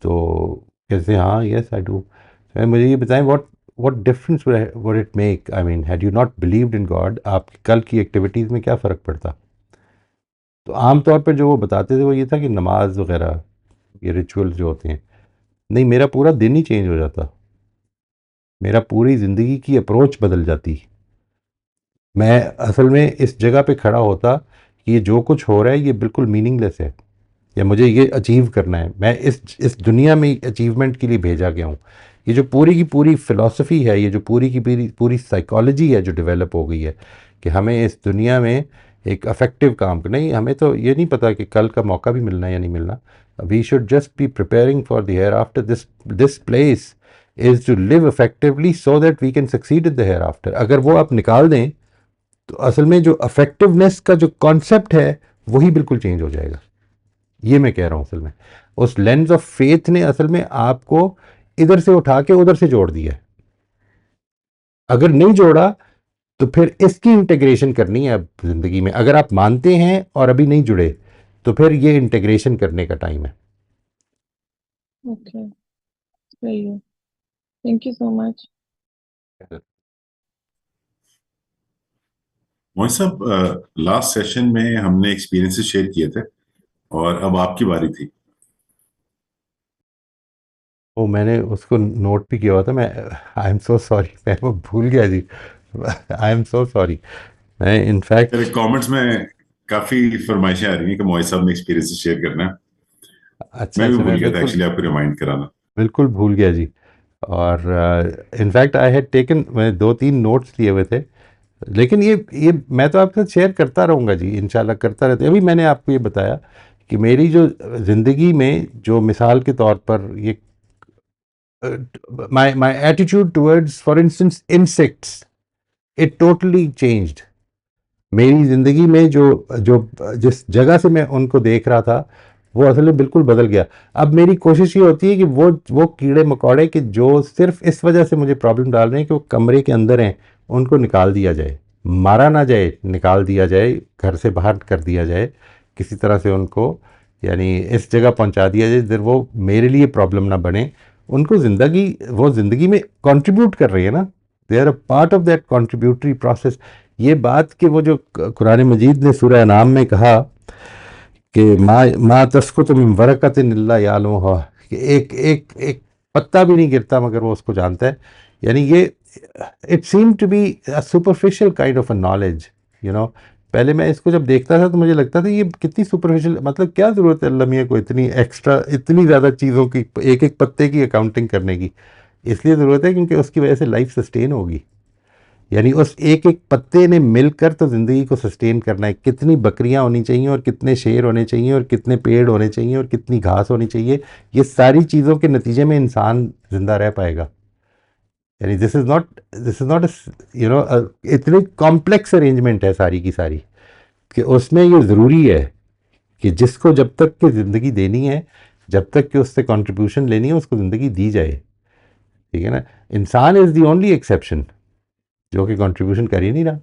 تو کہتے ہاں یس آئی ڈو. مجھے یہ بتائیں what difference would it make, I mean had you not believed in God آپ کی کل کی ایکٹیویٹیز میں کیا فرق پڑتا. تو عام طور پہ جو وہ بتاتے تھے وہ یہ تھا کہ نماز وغیرہ یہ ریچول جو ہوتے ہیں، نہیں میرا پورا دن ہی چینج ہو جاتا، میرا پوری زندگی کی اپروچ بدل جاتی. میں اصل میں اس جگہ پہ کھڑا ہوتا کہ یہ جو کچھ ہو رہا ہے یہ بالکل میننگ لیس ہے، یا مجھے یہ اچیو کرنا ہے، میں اس دنیا میں اچیومنٹ کے لیے بھیجا گیا ہوں. یہ جو پوری کی پوری فلسفی ہے، یہ جو پوری کی پوری سائیکالوجی ہے جو ڈیولپ ہو گئی ہے کہ ہمیں اس دنیا میں ایک افیکٹو کام کرنا. نہیں ہمیں تو یہ نہیں پتا کہ کل کا موقع بھی ملنا ہے یا نہیں ملنا. We should just be preparing for the hereafter. This place is to leave effectively so that we can succeed in the hereafter. اگر وہ آپ نکال دیں تو اصل میں جو افیکٹونیس کا جو کانسیپٹ ہے وہی بالکل چینج ہو جائے گا. یہ میں کہہ رہا ہوں. اصل میں اس لینز آف فیتھ نے اصل میں آپ کو ادھر سے اٹھا کے ادھر سے جوڑ دیا ہے. اگر نہیں جوڑا تو پھر اس کی انٹیگریشن کرنی ہے اب زندگی میں. اگر آپ مانتے ہیں اور ابھی نہیں جڑے تو پھر یہ انٹیگریشن کرنے کا ٹائم ہے. اوکے صحیح ہے. تھینک یو سو مچ. موہن صاحب لاسٹ سیشن میں ہم نے ایکسپیرینسز شیئر کیے تھے اور اب آپ کی باری تھی. وہ میں نے اس کو نوٹ بھی کیا ہوا تھا. میں آئی ایم سو سوری، میں وہ بھول گیا جی. I am so sorry. میں انفیکٹ کامنٹس میں کافی فرمائشیں آ رہی ہیں کہ موہن صاحب نے ایکسپیرینسز شیئر کرنا ہے. میں بھی بھول گیا تھا ایکچولی آپ کو ریمائنڈ کرانا. بالکل بھول گیا جی. اور انفیکٹ آئی ہیڈ ٹیکن، میں 2-3 نوٹس لیے ہوئے تھے، لیکن یہ میں تو آپ کے ساتھ شیئر کرتا رہوں گا جی، انشاءاللہ کرتا رہتا. ابھی میں نے آپ کو یہ بتایا کہ میری جو زندگی میں جو مثال کے طور پر یہ my attitude towards for instance insects it totally changed. میری زندگی میں جو جس جگہ سے میں ان کو دیکھ رہا تھا وہ اصل میں بالکل بدل گیا. اب میری کوشش یہ ہوتی ہے کہ وہ کیڑے مکوڑے کہ جو صرف اس وجہ سے مجھے پرابلم ڈال رہے ہیں کہ وہ کمرے کے اندر ہیں، ان کو نکال دیا جائے. مارا نہ جائے، نکال دیا جائے، گھر سے باہر کر دیا جائے کسی طرح سے. ان کو یعنی اس جگہ پہنچا دیا جائے جدھر وہ میرے لیے پرابلم نہ بنے. ان کو وہ زندگی میں کنٹریبیوٹ کر رہی ہے نا، they are a part of that contributory process. یہ بات کہ وہ جو قرآن مجید نے سورہ انعام میں کہا کہ ما تسقط من ورقۃ الا یعلمھا، کہ ایک پتا بھی نہیں گرتا مگر وہ اس کو جانتا ہے. یعنی یہ it seem to be a superficial kind of a knowledge, you know. پہلے میں اس کو جب دیکھتا تھا تو مجھے لگتا تھا یہ کتنی سپرفیشل، مطلب کیا ضرورت ہے اللہ میاں کو اتنی ایکسٹرا اتنی زیادہ چیزوں کی ایک پتے کی اکاؤنٹنگ کرنے کی. اس لیے ضرورت ہے کیونکہ اس کی وجہ سے لائف سسٹین ہوگی. یعنی اس ایک پتے نے مل کر تو زندگی کو سسٹین کرنا ہے. کتنی بکریاں ہونی چاہیے اور کتنے شیر ہونے چاہیے اور کتنے پیڑ ہونے چاہیے اور کتنی گھاس ہونی چاہیے، یہ ساری چیزوں کے نتیجے میں انسان زندہ رہ پائے گا. یعنی دس از ناٹ یو نو اتنی کمپلیکس ارینجمنٹ ہے ساری کی ساری کہ اس میں یہ ضروری ہے کہ جس کو جب تک کہ زندگی دینی ہے، جب تک کہ اس سے کنٹریبیوشن لینی ہے، اس کو زندگی دی جائے. ٹھیک ہے نا. انسان از دی اونلی ایکسیپشن جو کہ کنٹریبیوشن کر ہی نہیں رہا.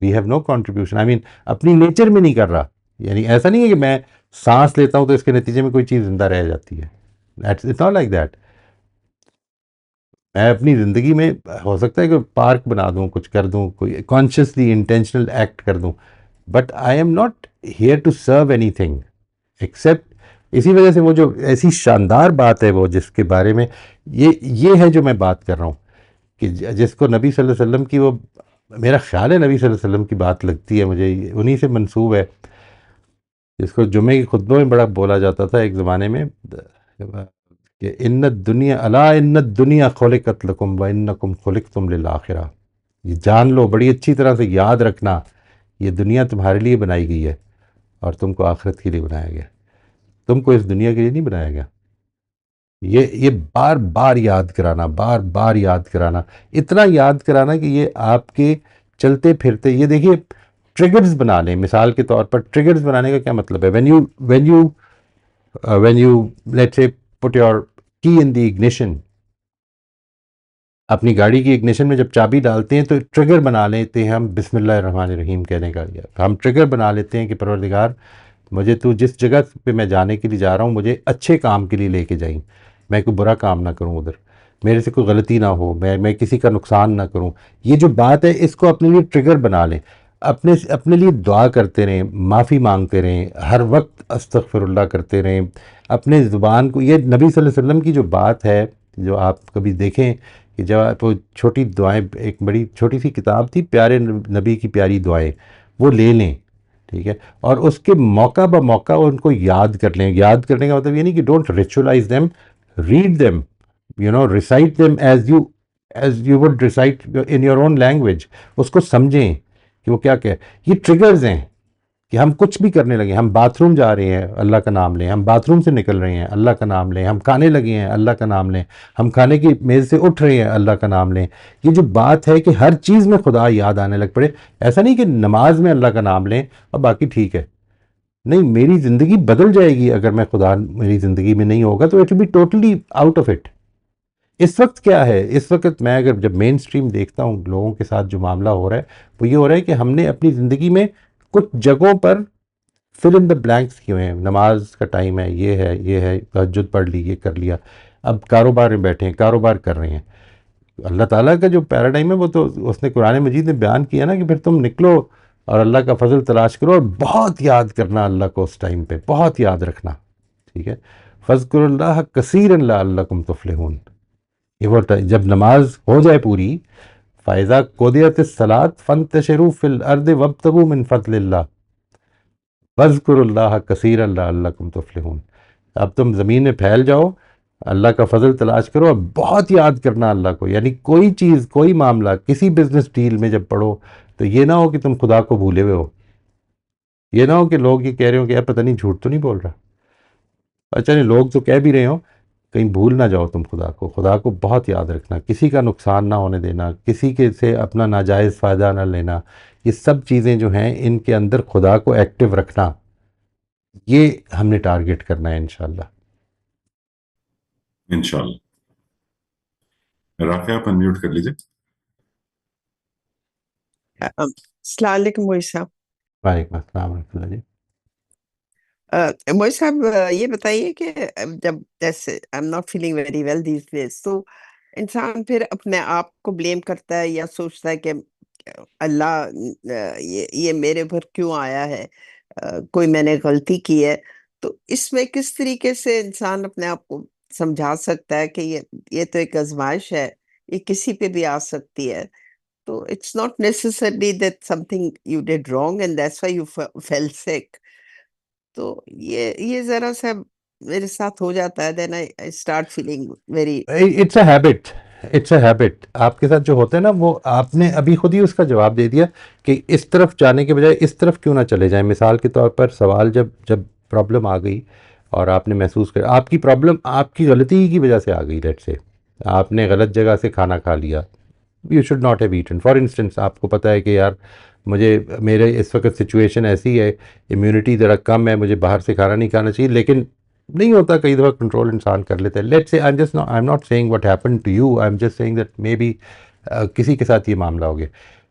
وی ہیو نو کنٹریبیوشن، آئی مین اپنی نیچر میں نہیں کر رہا. یعنی ایسا نہیں ہے کہ میں سانس لیتا ہوں تو اس کے نتیجے میں کوئی چیز زندہ رہ جاتی ہے. It's not like that. میں اپنی زندگی میں ہو سکتا ہے کہ پارک بنا دوں، کچھ کر دوں، کوئی کانشیسلی انٹینشنل ایکٹ کر دوں، but I am not here to serve anything except. اسی وجہ سے وہ جو ایسی شاندار بات ہے وہ جس کے بارے میں یہ ہے جو میں بات کر رہا ہوں کہ جس کو نبی صلی اللہ علیہ وسلم کی وہ میرا خیال ہے نبی صلی اللہ علیہ وسلم کی بات لگتی ہے مجھے، انہی سے منسوب ہے، جس کو جمعے کی خطبوں میں بڑا بولا جاتا تھا ایک زمانے میں کہ ان الدنیا خلقت لکم وانکم خلقتم للآخرہ. یہ جان لو، بڑی اچھی طرح سے یاد رکھنا، یہ دنیا تمہارے لیے بنائی گئی ہے اور تم کو آخرت کے لیے بنایا گیا. تم کو اس دنیا کے لیے نہیں بنایا گیا. یہ بار بار یاد کرانا، بار بار یاد کرانا، اتنا یاد کرانا کہ یہ آپ کے چلتے پھرتے، یہ دیکھیے ٹریگرز بنا لیں. مثال کے طور پر ٹریگرز بنانے کا کیا مطلب ہے؟ when you let's say put your key in the ignition اپنی گاڑی کی اگنیشن میں جب چابی ڈالتے ہیں تو ٹریگر بنا لیتے ہیں ہم بسم اللہ الرحمن الرحیم کہنے کا، ہم ٹریگر بنا لیتے ہیں کہ پروردگار مجھے تو جس جگہ پہ میں جانے کے لیے جا رہا ہوں مجھے اچھے کام کے لیے لے کے جائیں، میں کوئی برا کام نہ کروں، ادھر میرے سے کوئی غلطی نہ ہو، میں کسی کا نقصان نہ کروں. یہ جو بات ہے اس کو اپنے لیے ٹریگر بنا لیں، اپنے لیے دعا کرتے رہیں، معافی مانگتے رہیں، ہر وقت استغفر اللہ کرتے رہیں. اپنے زبان کو، یہ نبی صلی اللہ علیہ وسلم کی جو بات ہے، جو آپ کبھی دیکھیں کہ جب آپ وہ چھوٹی دعائیں، ایک بڑی چھوٹی سی کتاب تھی پیارے نبی کی پیاری دعائیں، وہ لے لیں، ٹھیک ہے، اور اس کے موقع بہ موقع ان کو یاد کر لیں. یاد کرنے کا مطلب یہ نہیں کہ don't ritualise them, read them, recite them as you would recite in your own language. اس کو سمجھیں کہ وہ کیا یہ ٹریگرز ہیں کہ ہم کچھ بھی کرنے لگے. ہم باتھ روم جا رہے ہیں، اللہ کا نام لیں. ہم باتھ روم سے نکل رہے ہیں، اللہ کا نام لیں. ہم کھانے لگے ہیں، اللہ کا نام لیں. ہم کھانے کی میز سے اٹھ رہے ہیں، اللہ کا نام لیں. یہ جو بات ہے کہ ہر چیز میں خدا یاد آنے لگ پڑے. ایسا نہیں کہ نماز میں اللہ کا نام لیں اور باقی ٹھیک ہے. نہیں، میری زندگی بدل جائے گی اگر میں خدا میری زندگی میں نہیں ہوگا تو it will be totally out of it. اس وقت کیا ہے، اس وقت میں اگر جب مین سٹریم دیکھتا ہوں لوگوں کے ساتھ جو معاملہ ہو رہا ہے وہ یہ ہو رہا ہے کہ ہم نے اپنی زندگی میں کچھ جگہوں پر فل ان دا بلینکس کیے ہیں. نماز کا ٹائم ہے، یہ ہے تہجد پڑھ لی، یہ کر لیا. اب کاروبار میں بیٹھے ہیں، کاروبار کر رہے ہیں. اللہ تعالیٰ کا جو پیراڈائم ہے وہ تو اس نے قرآن مجید میں بیان کیا نا کہ پھر تم نکلو اور اللہ کا فضل تلاش کرو اور بہت یاد کرنا اللہ کو، اس ٹائم پہ بہت یاد رکھنا، ٹھیک ہے. فاذکروا اللہ کثیرا لعلکم تفلحون. یہ وہ جب نماز ہو جائے پوری، فَإِذَا قُضِيَتِ الصَّلَاةُ فَانتَشِرُوا فِي الْأَرْضِ وَابْتَغُوا مِن فَضْلِ اللَّهِ وَاذْكُرُوا اللَّهَ كَثِيرًا لَعَلَّكُمْ تُفْلِحُونَ. اب تم زمین میں پھیل جاؤ، اللہ کا فضل تلاش کرو اور بہت یاد کرنا اللہ کو. یعنی کوئی چیز، کوئی معاملہ، کسی بزنس ڈیل میں جب پڑھو تو یہ نہ ہو کہ تم خدا کو بھولے ہوئے ہو. یہ نہ ہو کہ لوگ یہ کہہ رہے ہو کہ یار پتہ نہیں جھوٹ تو نہیں بول رہا. اچھا نہیں، لوگ تو کہہ بھی رہے ہو، کہیں بھول نہ جاؤ تم خدا کو. خدا کو بہت یاد رکھنا، کسی کا نقصان نہ ہونے دینا، کسی کے سے اپنا ناجائز فائدہ نہ لینا. یہ سب چیزیں جو ہیں ان کے اندر خدا کو ایکٹیو رکھنا، یہ ہم نے ٹارگٹ کرنا ہے انشاءاللہ. انشاءاللہ. رافع آپ انمیوٹ کر لیجئے. السلام علیکم موئی صاحب. وعلیکم السلام ورحمۃ اللہ جی. موئی صاحب یہ بتائیے کہ جب جیسے I am not feeling very well these days, تو انسان پھر اپنے آپ کو بلیم کرتا ہے یا سوچتا ہے کہ اللہ یہ میرے اوپر کیوں آیا ہے، کوئی میں نے غلطی کی ہے. تو اس میں کس طریقے سے انسان اپنے آپ کو سمجھا سکتا ہے کہ یہ تو ایک آزمائش ہے، یہ کسی پہ بھی آ سکتی ہے. تو it's not necessarily that something you did wrong and that's why you feel sick. تو یہ ذرا سا میرے ساتھ ہو جاتا ہے. Then I start feeling very. It's a habit, it's a habit. آپ کے ساتھ جو ہوتا ہے نا، وہ آپ نے ابھی خود ہی اس کا جواب دے دیا کہ اس طرف جانے کے بجائے اس طرف کیوں نہ چلے جائیں. مثال کے طور پر سوال جب پرابلم آ گئی اور آپ نے محسوس کیا آپ کی پرابلم آپ کی غلطی کی وجہ سے آ گئی، لیٹ سے آپ نے غلط جگہ سے کھانا کھا لیا، you should not have eaten. For instance آپ کو پتہ ہے کہ یار میرے اس وقت سچویشن ایسی ہے، امیونٹی ذرا کم ہے، مجھے باہر سے کھانا نہیں کھانا چاہیے، لیکن نہیں ہوتا کئی دفعہ کنٹرول انسان کر لیتا ہے. Let's say I am not saying what happen to you, I am just saying that maybe کسی کے ساتھ یہ معاملہ ہو گیا.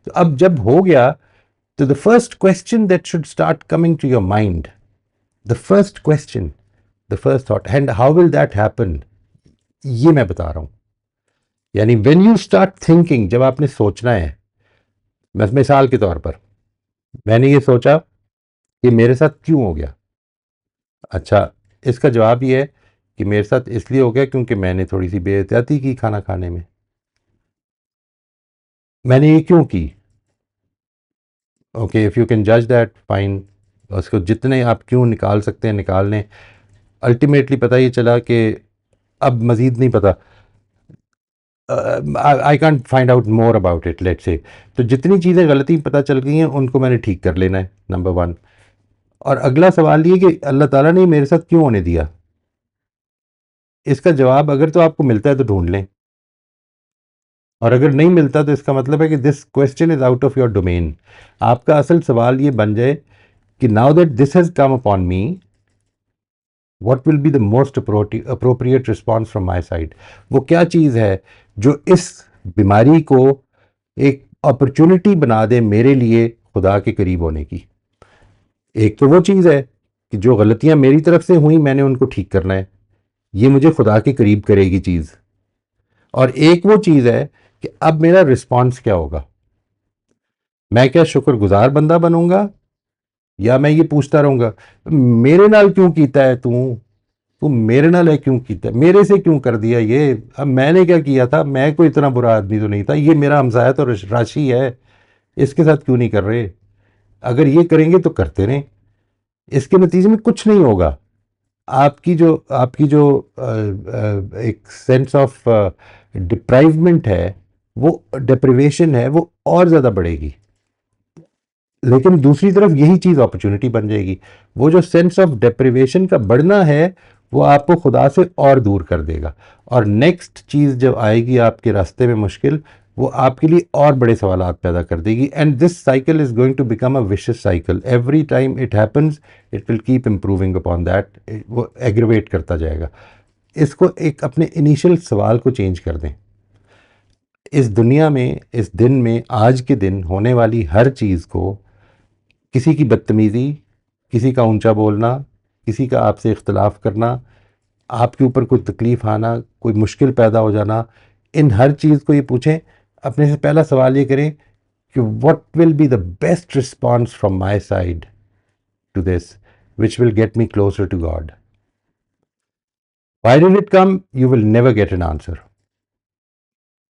تو اب جب ہو گیا تو the first question that should start coming to your mind, the first question, the first thought, and how will that happen, یہ میں بتا رہا ہوں. یعنی وین یو اسٹارٹ تھنکنگ، جب آپ نے سوچنا ہے، مثال کے طور پر میں نے یہ سوچا کہ میرے ساتھ کیوں ہو گیا. اچھا، اس کا جواب یہ ہے کہ میرے ساتھ اس لیے ہو گیا کیونکہ میں نے تھوڑی سی بے احتیاطی کی کھانا کھانے میں. میں نے یہ کیوں کی؟ اوکے، اف یو کین جج دیٹ فائن. اس کو جتنے آپ کیوں نکال سکتے ہیں نکال لیں. الٹیمیٹلی پتہ یہ چلا کہ اب مزید نہیں پتہ، I can't find out more about it, let say. تو جتنی چیزیں غلطی پتہ چل گئی ہیں ان کو میں نے ٹھیک کر لینا ہے، نمبر ون. اور اگلا سوال یہ کہ اللہ تعالیٰ نے میرے ساتھ کیوں ہونے دیا. اس کا جواب اگر تو آپ کو ملتا ہے تو ڈھونڈ لیں، اور اگر نہیں ملتا تو اس کا مطلب ہے کہ this question is out of your domain. آپ کا اصل سوال یہ بن جائے کہ now that this has come upon me, what will be the most appropriate response from my side. وہ کیا چیز ہے جو اس بیماری کو ایک اپرچونٹی بنا دے میرے لیے خدا کے قریب ہونے کی. ایک تو وہ چیز ہے کہ جو غلطیاں میری طرف سے ہوئیں میں نے ان کو ٹھیک کرنا ہے، یہ مجھے خدا کے قریب کرے گی چیز. اور ایک وہ چیز ہے کہ اب میرا رسپانس کیا ہوگا، میں کیا شکر گزار بندہ بنوں گا، یا میں یہ پوچھتا رہوں گا میرے نال کیوں کیتا ہے تو میرے نال ہے کیوں کیتا ہے، میرے سے کیوں کر دیا یہ، اب میں نے کیا کیا تھا، میں کوئی اتنا برا آدمی تو نہیں تھا، یہ میرا ہمسایہ تو راشی ہے، اس کے ساتھ کیوں نہیں کر رہے. اگر یہ کریں گے تو کرتے رہیں، اس کے نتیجے میں کچھ نہیں ہوگا. آپ کی جو ایک سینس آف ڈپرائیومنٹ ہے، وہ ڈپریویشن ہے، وہ اور زیادہ بڑھے گی. لیکن دوسری طرف یہی چیز اپرچونٹی بن جائے گی. وہ جو سینس آف ڈپریویشن کا بڑھنا ہے وہ آپ کو خدا سے اور دور کر دے گا. اور نیکسٹ چیز جب آئے گی آپ کے راستے میں مشکل، وہ آپ کے لیے اور بڑے سوالات پیدا کر دے گی. And this cycle is going to become a vicious cycle. Every time it happens it will keep improving upon that. وہ ایگریویٹ کرتا جائے گا. اس کو ایک اپنے انیشیل سوال کو چینج کر دیں. اس دنیا میں، اس دن میں، آج کے دن ہونے والی ہر چیز کو، کسی کی بدتمیزی، کسی کا اونچا بولنا، کسی کا آپ سے اختلاف کرنا، آپ کے اوپر کوئی تکلیف آنا، کوئی مشکل پیدا ہو جانا، ان ہر چیز کو یہ پوچھیں، اپنے سے پہلا سوال یہ کریں کہ what will be the best response from my side to this which will get me closer to God. Why did it come? You will never get an answer.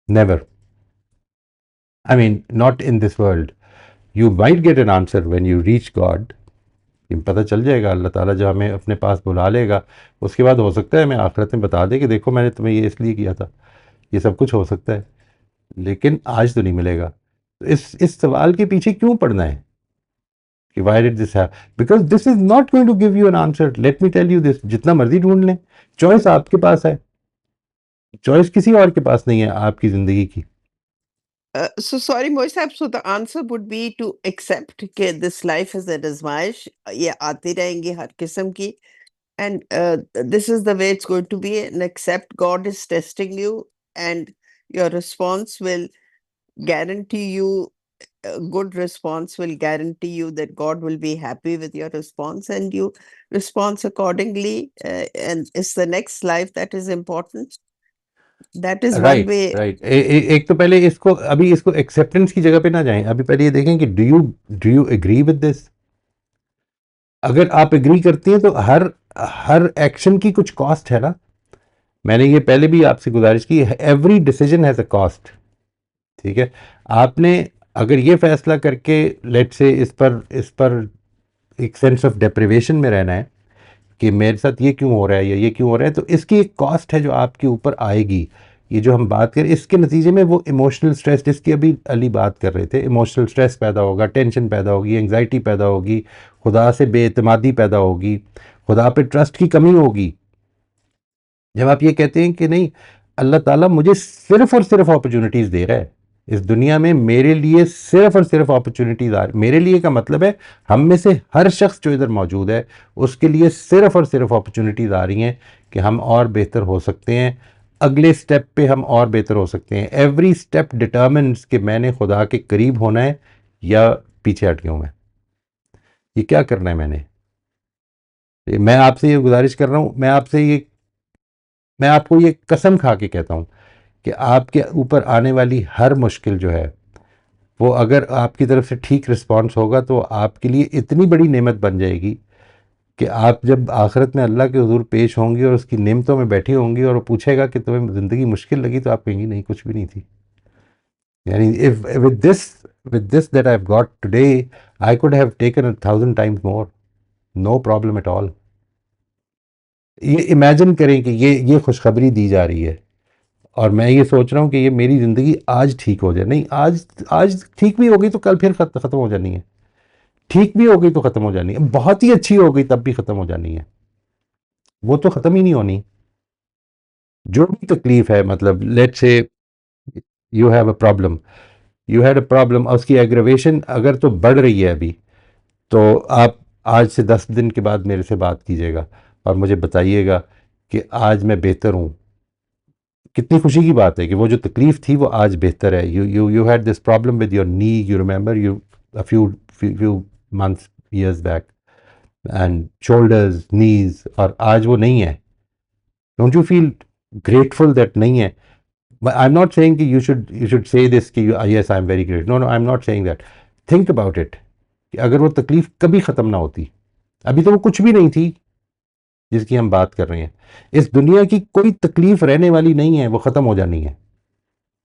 Never. I mean, not in this world. You might get an answer when you reach God. پتہ چل جائے گا، اللہ تعالیٰ جب ہمیں اپنے پاس بلا لے گا، اس کے بعد ہو سکتا ہے ہمیں آخرت میں بتا دے کہ دیکھو میں نے تمہیں یہ اس لیے کیا تھا. یہ سب کچھ ہو سکتا ہے، لیکن آج تو نہیں ملے گا. تو اس سوال کے پیچھے کیوں پڑنا ہے کہ why did this happen? Because this is not going to give you an answer. Let me tell you this. جتنا مرضی ڈھونڈ لیں، چوائس آپ کے پاس ہے، چوائس کسی اور کے پاس نہیں ہے آپ کی زندگی کی. So sorry, Moisab. So the answer would be to accept کہ this life is an آزمائش، یہ آتی رہیں گی ہر قسم کی، and this is the way it's going to be, and accept God is testing you, and your response will guarantee you, a good response will guarantee you that God will be happy with your response, and you respond accordingly, and it's the next life that is important. That is one way. Right. ایک تو پہلے اس کو ایکسیپٹنس کی جگہ پہ نہ جائیں، ابھی پہلے یہ دیکھیں کہ do you agree with this. اگر آپ ایگری کرتی ہیں تو ہر ایکشن کی کچھ کاسٹ ہے نا. میں نے یہ پہلے بھی آپ سے گزارش کی، every decision has a cost. ٹھیک ہے، آپ نے اگر یہ فیصلہ کر کے لیٹ سے اس پر ایک سینس آف ڈیپریویشن میں رہنا ہے کہ میرے ساتھ یہ کیوں ہو رہا ہے یا یہ کیوں ہو رہا ہے، تو اس کی ایک کاسٹ ہے جو آپ کے اوپر آئے گی. یہ جو ہم بات کریں اس کے نتیجے میں وہ ایموشنل سٹریس جس کی ابھی علی بات کر رہے تھے، ایموشنل سٹریس پیدا ہوگا، ٹینشن پیدا ہوگی، انگزائٹی پیدا ہوگی، خدا سے بے اعتمادی پیدا ہوگی، خدا پہ ٹرسٹ کی کمی ہوگی. جب آپ یہ کہتے ہیں کہ نہیں، اللہ تعالیٰ مجھے صرف اور صرف اپرچونٹیز دے رہا ہے اس دنیا میں، میرے لیے صرف اور صرف اپرچونٹیز آ رہی. میرے لیے کا مطلب ہے ہم میں سے ہر شخص جو ادھر موجود ہے اس کے لیے صرف اور صرف اپرچونٹیز آ رہی ہیں کہ ہم اور بہتر ہو سکتے ہیں، اگلے سٹیپ پہ ہم اور بہتر ہو سکتے ہیں. ایوری سٹیپ ڈٹرمنس کہ میں نے خدا کے قریب ہونا ہے یا پیچھے ہٹ گیا ہوں. یہ کیا کرنا ہے میں آپ سے یہ گزارش کر رہا ہوں، میں آپ کو یہ قسم کھا کے کہتا ہوں کہ آپ کے اوپر آنے والی ہر مشکل جو ہے وہ اگر آپ کی طرف سے ٹھیک رسپانس ہوگا تو آپ کے لیے اتنی بڑی نعمت بن جائے گی کہ آپ جب آخرت میں اللہ کے حضور پیش ہوں گی اور اس کی نعمتوں میں بیٹھی ہوں گی اور وہ پوچھے گا کہ تمہیں زندگی مشکل لگی، تو آپ کہیں گی نہیں، کچھ بھی نہیں تھی. یعنی with this that I've got today, I could have taken 1,000 times more. No problem at all. یہ امیجن کریں کہ یہ خوشخبری دی جا رہی ہے اور میں یہ سوچ رہا ہوں کہ یہ میری زندگی آج ٹھیک ہو جائے. نہیں، آج ٹھیک بھی ہوگی تو کل پھر ختم ہو جانی ہے، ٹھیک بھی ہوگی تو ختم ہو جانی ہے، بہت ہی اچھی ہوگی تب بھی ختم ہو جانی ہے، وہ تو ختم ہی نہیں ہونی. جو بھی تکلیف ہے، مطلب لیٹ سے یو ہیو اے پرابلم اور اس کی ایگریویشن اگر تو بڑھ رہی ہے ابھی، تو آپ آج سے 10 دن کے بعد میرے سے بات کیجیے گا اور مجھے بتائیے گا کہ آج میں بہتر ہوں کتنی خوشی کی بات ہے کہ وہ جو تکلیف تھی وہ آج بہتر ہے. You had this problem with your knee, you remember you few months years back, and shoulders, knees, اور آج وہ نہیں ہے. Don't you feel grateful that نہیں ہے؟ But I'm not saying کہ you should say this کہ yes I'm very grateful. No, I'm not saying that. Think about it کہ اگر وہ تکلیف کبھی ختم نہ ہوتی, ابھی تو وہ کچھ بھی نہیں تھی جس کی ہم بات کر رہے ہیں. اس دنیا کی کوئی تکلیف رہنے والی نہیں ہے, وہ ختم ہو جانی ہے.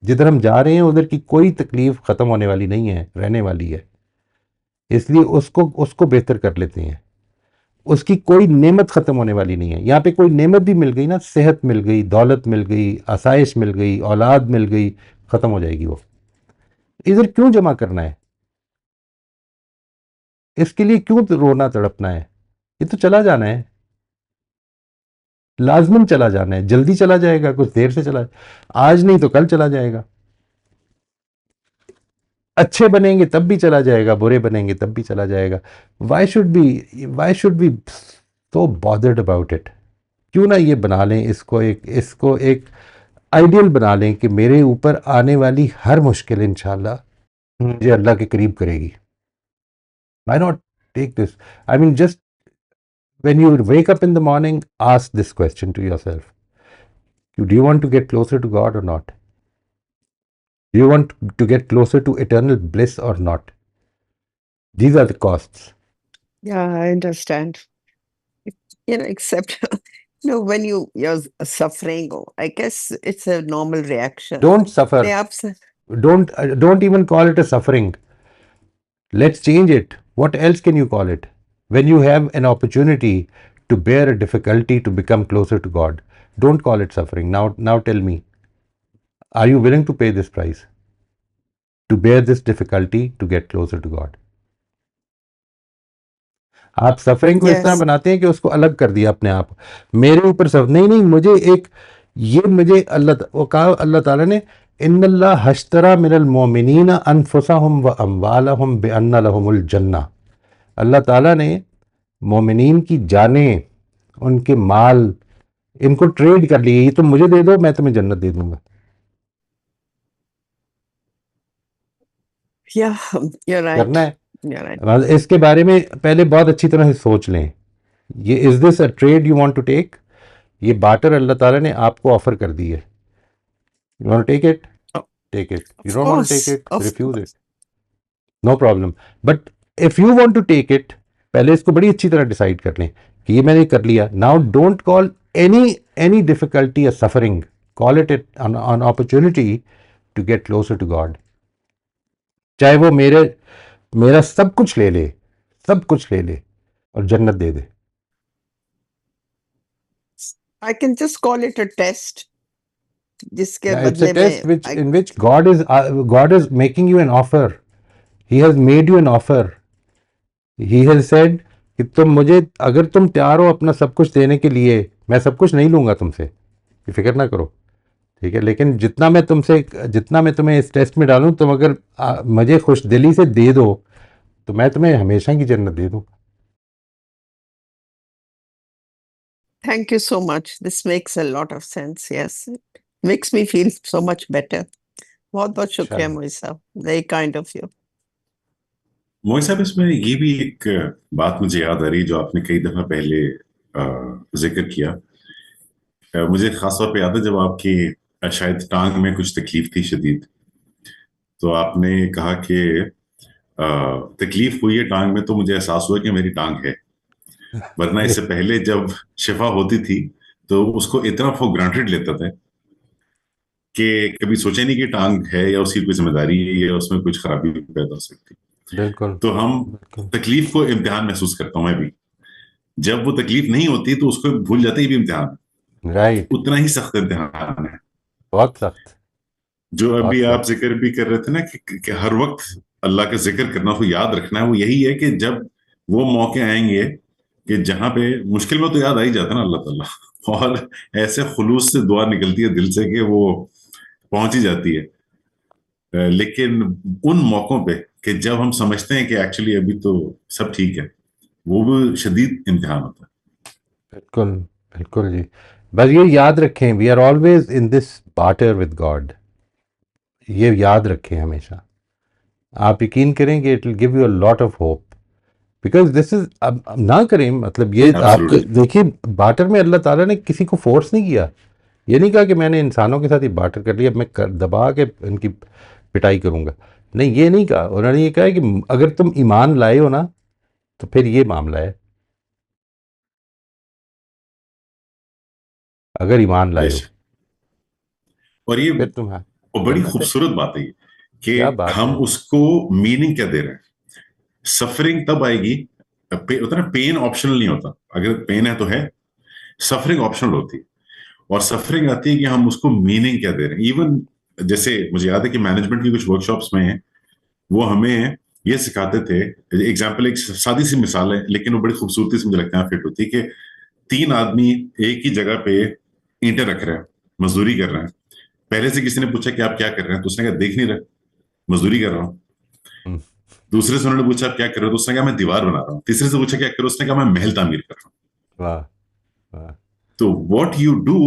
جدھر ہم جا رہے ہیں ادھر کی کوئی تکلیف ختم ہونے والی نہیں ہے, رہنے والی ہے. اس لیے اس کو بہتر کر لیتے ہیں. اس کی کوئی نعمت ختم ہونے والی نہیں ہے. یہاں پہ کوئی نعمت بھی مل گئی نا, صحت مل گئی, دولت مل گئی, آسائش مل گئی, اولاد مل گئی, ختم ہو جائے گی وہ. ادھر کیوں جمع کرنا ہے؟ اس کے لیے کیوں رونا تڑپنا ہے؟ یہ تو چلا جانا ہے, لازماً چلا جانا ہے. جلدی چلا جائے گا, کچھ دیر سے چلا جائے, آج نہیں تو کل چلا جائے گا. اچھے بنیں گے تب بھی چلا جائے گا, برے بنیں گے تب بھی چلا جائے گا. Why should be so bothered about it؟ کیوں نہ یہ بنا لیں اس کو ایک آئیڈیل بنا لیں کہ میرے اوپر آنے والی ہر مشکل انشاءاللہ مجھے اللہ کے قریب کرے گی. Why not take this? I mean, just when you wake up in the morning, ask this question to yourself. Do you want to get closer to God or not? Do you want to get closer to eternal bliss or not? These are the costs. Yeah, I understand. Except, when you're suffering, I guess it's a normal reaction. Don't suffer. Don't even call it a suffering. Let's change it. What else can you call it? When you have an opportunity to bear a difficulty to become closer to God, don't call it suffering. Now tell me, are you willing to pay this price? To bear this difficulty to get closer to God? آپ سفرنگ کو اس طرح بناتے ہیں کہ اس کو الگ کر دیا اپنے آپ. میرے اوپر سفر نہیں, مجھے اللہ تعالیٰ نے ان اللہ اشترى من المؤمنین انفسهم واموالهم بان لهم الجنہ. اللہ تعالیٰ نے مومنین کی جانیں, ان کے مال, ان کو ٹریڈ کر لیے. یہ تم مجھے دے دو, میں تمہیں جنت دے دوں گا. کرنا ہے. اس کے بارے میں پہلے بہت اچھی طرح سے سوچ لیں. یہ is this a trade you want to take? یہ بارٹر اللہ تعالیٰ نے آپ کو آفر کر دی ہے. You want to take it, take it. You don't want to take it, refuse it, no problem. But if you want to take it, پہلے اس کو بڑی اچھی طرح ڈیسائیڈ کر لیں کہ یہ میں نے کر لیا. Now don't call any difficulty a suffering, call it an opportunity to get closer to God. چاہے وہ میرا سب کچھ لے لے اور جنت دے دے. I can just call it a test. جس کے It's a بدلے test میں in which God is making you an offer. He has made you an offer. He has said کہ اگر تم تیار ہو اپنا سب کچھ دینے کے لیے, میں سب کچھ نہیں لوں گا تم سے, فکر نہ کرو, ٹھیک ہے. لیکن جتنا میں تمہیں اس ٹیسٹ میں ڈالوں, تم اگر مجھے خوش دلی سے دے دو تو میں تمہیں ہمیشہ کی جنت دے دوں. Thank you so much. This makes a lot of sense. Yes. It makes me feel so much better. بہت شکریہ موئی صاحب. Very kind of you. موئی صاحب, اس میں یہ بھی ایک بات مجھے یاد آ رہی جو آپ نے کئی دفعہ پہلے ذکر کیا. مجھے خاص طور پہ یاد ہے جب آپ کی شاید ٹانگ میں کچھ تکلیف تھی شدید, تو آپ نے کہا کہ تکلیف ہوئی ہے ٹانگ میں تو مجھے احساس ہوا کہ میری ٹانگ ہے, ورنہ اس سے پہلے جب شفا ہوتی تھی تو اس کو اتنا فور گرانٹیڈ لیتا تھا کہ کبھی سوچے نہیں کہ ٹانگ ہے یا اس کی کوئی ذمہ داری ہے یا اس میں کچھ خرابی پیدا ہو سکتی. بالکل. تو ہم تکلیف کو امتحان محسوس کرتا ہوں میں بھی. جب وہ تکلیف نہیں ہوتی تو اس کو بھول جاتے ہی بھی امتحان, رائٹ, اتنا ہی سخت امتحان ہے, بہت سخت. جو ابھی آپ ذکر بھی کر رہے تھے نا کہ ہر وقت اللہ کا ذکر کرنا, اس کو یاد رکھنا ہے. وہ یہی ہے کہ جب وہ موقع آئیں گے کہ جہاں پہ مشکل میں تو یاد آ ہی جاتا نا اللہ تعالیٰ, اور ایسے خلوص سے دعا نکلتی ہے دل سے کہ وہ پہنچ ہی جاتی ہے. لیکن ان موقعوں پہ کہ جب ہم سمجھتے ہیں کہ ایکچولی ابھی تو سب ٹھیک ہے, وہ بھی شدید امتحان ہوتا ہے. بالکل بالکل جی. بس یہ یاد رکھیں, we are always in this barter with God. یہ یاد رکھیں ہمیشہ. آپ یقین کریں کہ it will give you a lot of hope. Because this is نہ کریں مطلب یہ آپ دیکھیے بارٹر میں اللہ تعالیٰ نے کسی کو فورس نہیں کیا. یہ نہیں کہا کہ میں نے انسانوں کے ساتھ ہی بارٹر کر لیا اب میں دبا کے ان کی پٹائی کروں گا. نہیں یہ نہیں کہا. انہوں نے یہ کہا کہ اگر تم ایمان لائے ہو نا تو پھر یہ معاملہ ہے. اگر ایمان لائے ہو اور یہ پھر تم بڑی خوبصورت بات ہے کہ ہم اس کو میننگ کیا دے رہے ہیں. سفرنگ تب آئے گی ہوتا نا پین آپشنل نہیں ہوتا. اگر پین ہے تو ہے, سفرنگ آپشنل ہوتی ہے. اور سفرنگ آتی ہے کہ ہم اس کو میننگ کیا دے رہے ہیں. ایون جیسے مجھے یاد ہے کہ مینجمنٹ کی کچھ ورکشاپس میں ہیں وہ ہمیں یہ سکھاتے تھے. ایگزامپل ایک سادی سی مثال ہے لیکن وہ بڑی خوبصورتی سے مجھے لگتا ہے فٹ ہوتی ہے کہ 3 آدمی ایک ہی جگہ پہ اینٹیں رکھ رہے ہیں, مزدوری کر رہے ہیں. پہلے سے کسی نے پوچھا کہ آپ کیا کر رہے ہیں تو اس نے کہا دیکھ نہیں رہے, مزدوری کر رہا ہوں. دوسرے سے انہوں نے پوچھا آپ کیا کر رہے ہو تو اس نے کہا میں دیوار بنا رہا ہوں. تیسرے سے پوچھا کیا کر رہے ہو, اس نے کہا میں محل تعمیر کر رہا ہوں. تو واٹ یو ڈو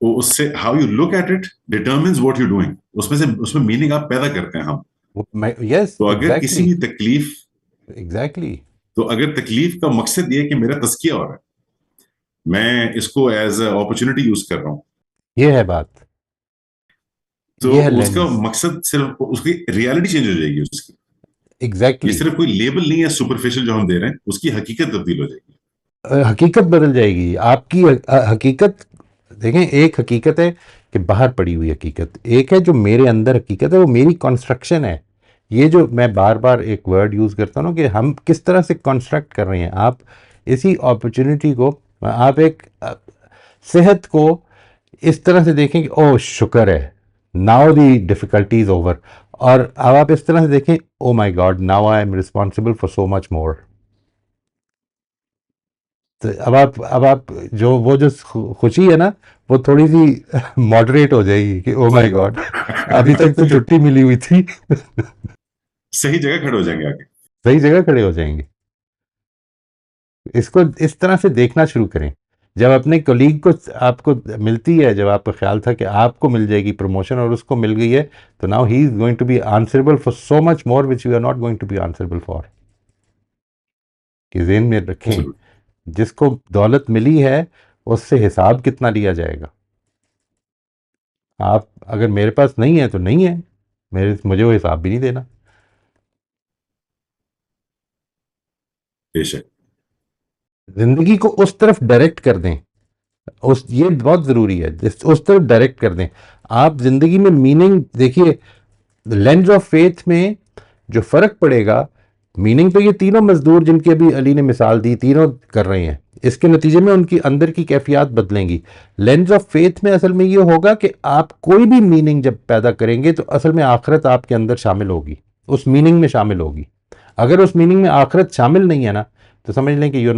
اس سے how you look at it determines what you doing. اس میں میننگ آپ پیدا کرتے ہیں ہم. تو اگر کسی بھی تکلیف ایگزیکٹلی تو اگر تکلیف کا مقصد یہ ہے کہ میرا تزکیہ ہو رہا ہے, میں اس کو ایز اے اپرچونٹی یوز کر رہا ہوں, یہ ہے بات. تو اس کا مقصد صرف اس کی ریالٹی چینج ہو جائے گی. اس کی ایگزیکٹلی یہ صرف کوئی لیبل نہیں ہے سپرفیشل جو ہم دے رہے ہیں, اس کی حقیقت تبدیل ہو جائے گی. حقیقت بدل جائے گی. آپ کی حقیقت دیکھیں, ایک حقیقت ہے کہ باہر پڑی ہوئی حقیقت, ایک ہے جو میرے اندر حقیقت ہے, وہ میری کنسٹرکشن ہے. یہ جو میں بار بار ایک ورڈ یوز کرتا ہوں نا کہ ہم کس طرح سے کنسٹرکٹ کر رہے ہیں. آپ اسی اپرچونٹی کو, آپ ایک صحت کو اس طرح سے دیکھیں کہ او شکر ہے ناؤ دی ڈیفیکلٹیز اوور, اور اب آپ اس طرح سے دیکھیں oh my god now I am responsible for so much more. تو اب آپ جو خوشی ہے نا وہ تھوڑی سی ماڈریٹ ہو جائے گی کہ او مائی گاڈ ابھی تک تو چھٹی ملی ہوئی تھی. صحیح جگہ کھڑے ہو جائیں گے, آگے صحیح جگہ کھڑے ہو جائیں گے. اس کو اس طرح سے دیکھنا شروع کریں. جب اپنے کولیگ کو آپ کو ملتی ہے, جب آپ کا خیال تھا کہ آپ کو مل جائے گی پروموشن اور اس کو مل گئی ہے, تو now he is going to be answerable for so much more which you are not going to be answerable for. کہ ذہن میں رکھیں جس کو دولت ملی ہے اس سے حساب کتنا لیا جائے گا. آپ اگر میرے پاس نہیں ہے تو نہیں ہے, مجھے وہ حساب بھی نہیں دینا. زندگی کو اس طرف ڈائریکٹ کر دیں, یہ بہت ضروری ہے, اس طرف ڈائریکٹ کر دیں. آپ زندگی میں میننگ دیکھیے, لینز آف فیتھ میں جو فرق پڑے گا, میننگ تو یہ تینوں مزدور جن کی ابھی علی نے مثال دی تینوں کر رہے ہیں, اس کے نتیجے میں ان کی اندر کی کیفیات بدلیں گی. لینز آف فیتھ میں اصل میں یہ ہوگا کہ آپ کوئی بھی میننگ جب پیدا کریں گے تو اصل میں آخرت آپ کے اندر شامل ہوگی, اس میننگ میں شامل ہوگی. اگر اس میننگ میں آخرت شامل نہیں ہے نا تو سمجھ لیں کہ یو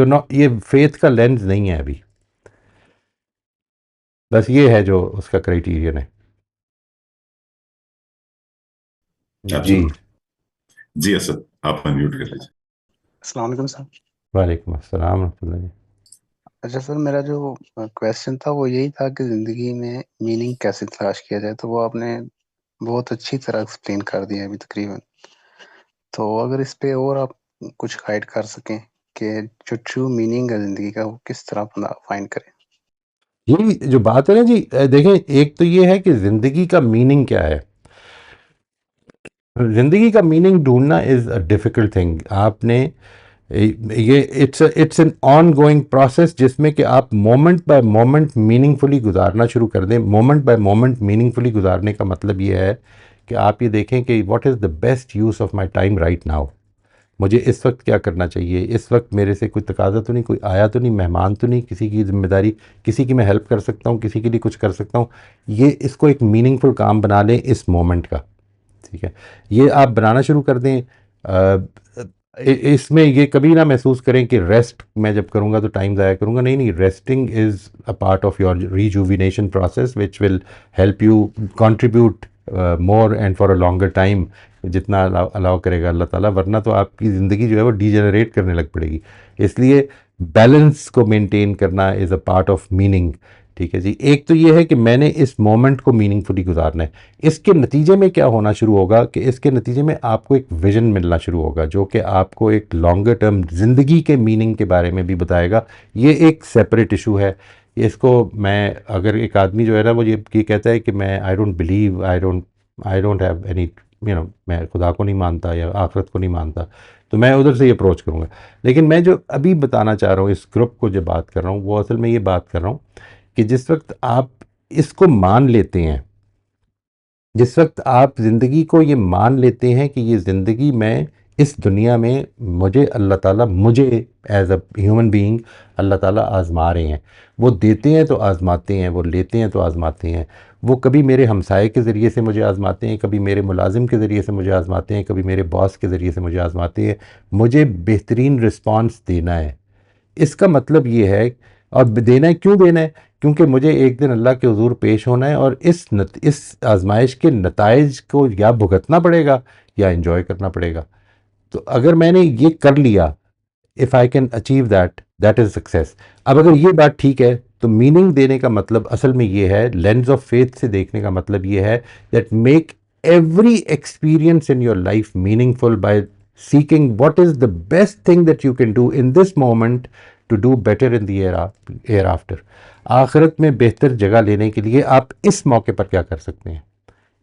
ناٹ یہ فیتھ کا لینز نہیں ہے ابھی. بس یہ ہے جو اس کا کرائیٹیرین ہے. جی اسد آپ انمیوٹ کر لیجیے. السلام علیکم سر. وعلیکم السلام ورحمۃ اللہ. اچھا سر, میرا جو کویشچن تھا وہ یہی تھا کہ زندگی میں میننگ کیسے تلاش کیا جائے, تو وہ آپ نے بہت اچھی طرح ایکسپلین کر دیا ابھی تقریباً. تو اگر اس پہ اور آپ کچھ گائیڈ کر سکیں کہ جو ٹرو میننگ ہے زندگی کا وہ کس طرح بندہ فائنڈ کرے. یہ جو بات ہے نا جی, دیکھیں ایک تو یہ ہے کہ زندگی کا میننگ کیا ہے. زندگی کا میننگ ڈھونڈنا از اے ڈیفیکلٹ تھنگ. آپ نے یہ it's an ongoing process جس میں کہ آپ moment by moment meaningfully گزارنا شروع کر دیں. Moment by moment meaningfully گزارنے کا مطلب یہ ہے کہ آپ یہ دیکھیں کہ what is the best use of my time right now. مجھے اس وقت کیا کرنا چاہیے, اس وقت میرے سے کوئی تقاضا تو نہیں, کوئی آیا تو نہیں, مہمان تو نہیں, کسی کی ذمہ داری, کسی کی میں ہیلپ کر سکتا ہوں, کسی کے لیے کچھ کر سکتا ہوں. یہ اس کو ایک میننگ فل کام بنا لیں اس مومنٹ کا. ٹھیک ہے, یہ آپ بنانا شروع کر دیں. اس میں یہ کبھی نہ محسوس کریں کہ ریسٹ میں جب کروں گا تو ٹائم ضائع کروں گا. نہیں, resting is a part of your rejuvenation process which will help you contribute more and for a longer time, جتنا الاؤ کرے گا اللہ تعالیٰ. ورنہ تو آپ کی زندگی جو ہے وہ ڈی جنریٹ کرنے لگ پڑے گی. اس لیے بیلنس کو مینٹین کرنا از اے پارٹ آف میننگ. ٹھیک ہے جی. ایک تو یہ ہے کہ میں نے اس مومنٹ کو میننگ فلی گزارنا ہے. اس کے نتیجے میں کیا ہونا شروع ہوگا کہ اس کے نتیجے میں آپ کو ایک ویژن ملنا شروع ہوگا جو کہ آپ کو ایک لانگر ٹرم زندگی کے میننگ کے بارے میں بھی بتائے گا. یہ ایک سیپریٹ ایشو ہے. اس کو میں اگر ایک آدمی جو ہے نا وہ یہ کہتا ہے کہ میں I don't believe I don't have any میں خدا کو نہیں مانتا یا آخرت کو نہیں مانتا, تو میں ادھر سے یہ اپروچ کروں گا. لیکن میں جو ابھی بتانا چاہ رہا ہوں اس گروپ کو جو بات کر رہا ہوں وہ اصل میں یہ بات کر رہا ہوں کہ جس وقت آپ اس کو مان لیتے ہیں, جس وقت آپ زندگی کو یہ مان لیتے ہیں کہ یہ زندگی میں اس دنیا میں مجھے اللہ تعالیٰ مجھے ایز اے ہیومن بینگ اللہ تعالیٰ آزما رہے ہیں. وہ دیتے ہیں تو آزماتے ہیں, وہ لیتے ہیں تو آزماتے ہیں. وہ کبھی میرے ہمسائے کے ذریعے سے مجھے آزماتے ہیں, کبھی میرے ملازم کے ذریعے سے مجھے آزماتے ہیں, کبھی میرے باس کے ذریعے سے مجھے آزماتے ہیں. مجھے بہترین رسپانس دینا ہے. اس کا مطلب یہ ہے, اور دینا ہے کیوں دینا ہے, کیونکہ مجھے ایک دن اللہ کے حضور پیش ہونا ہے اور اس آزمائش کے نتائج کو یا بھگتنا پڑے گا یا انجوائے کرنا پڑے گا. تو اگر میں نے یہ کر لیا, if I can achieve that, that is success. اب اگر یہ بات ٹھیک ہے تو میننگ دینے کا مطلب اصل میں یہ ہے, لینز آف فیتھ سے دیکھنے کا مطلب یہ ہے that make every experience in your life meaningful by seeking what is the best thing that you can do in this moment to do better in the hereafter. آخرت میں بہتر جگہ لینے کے لیے آپ اس موقع پر کیا کر سکتے ہیں,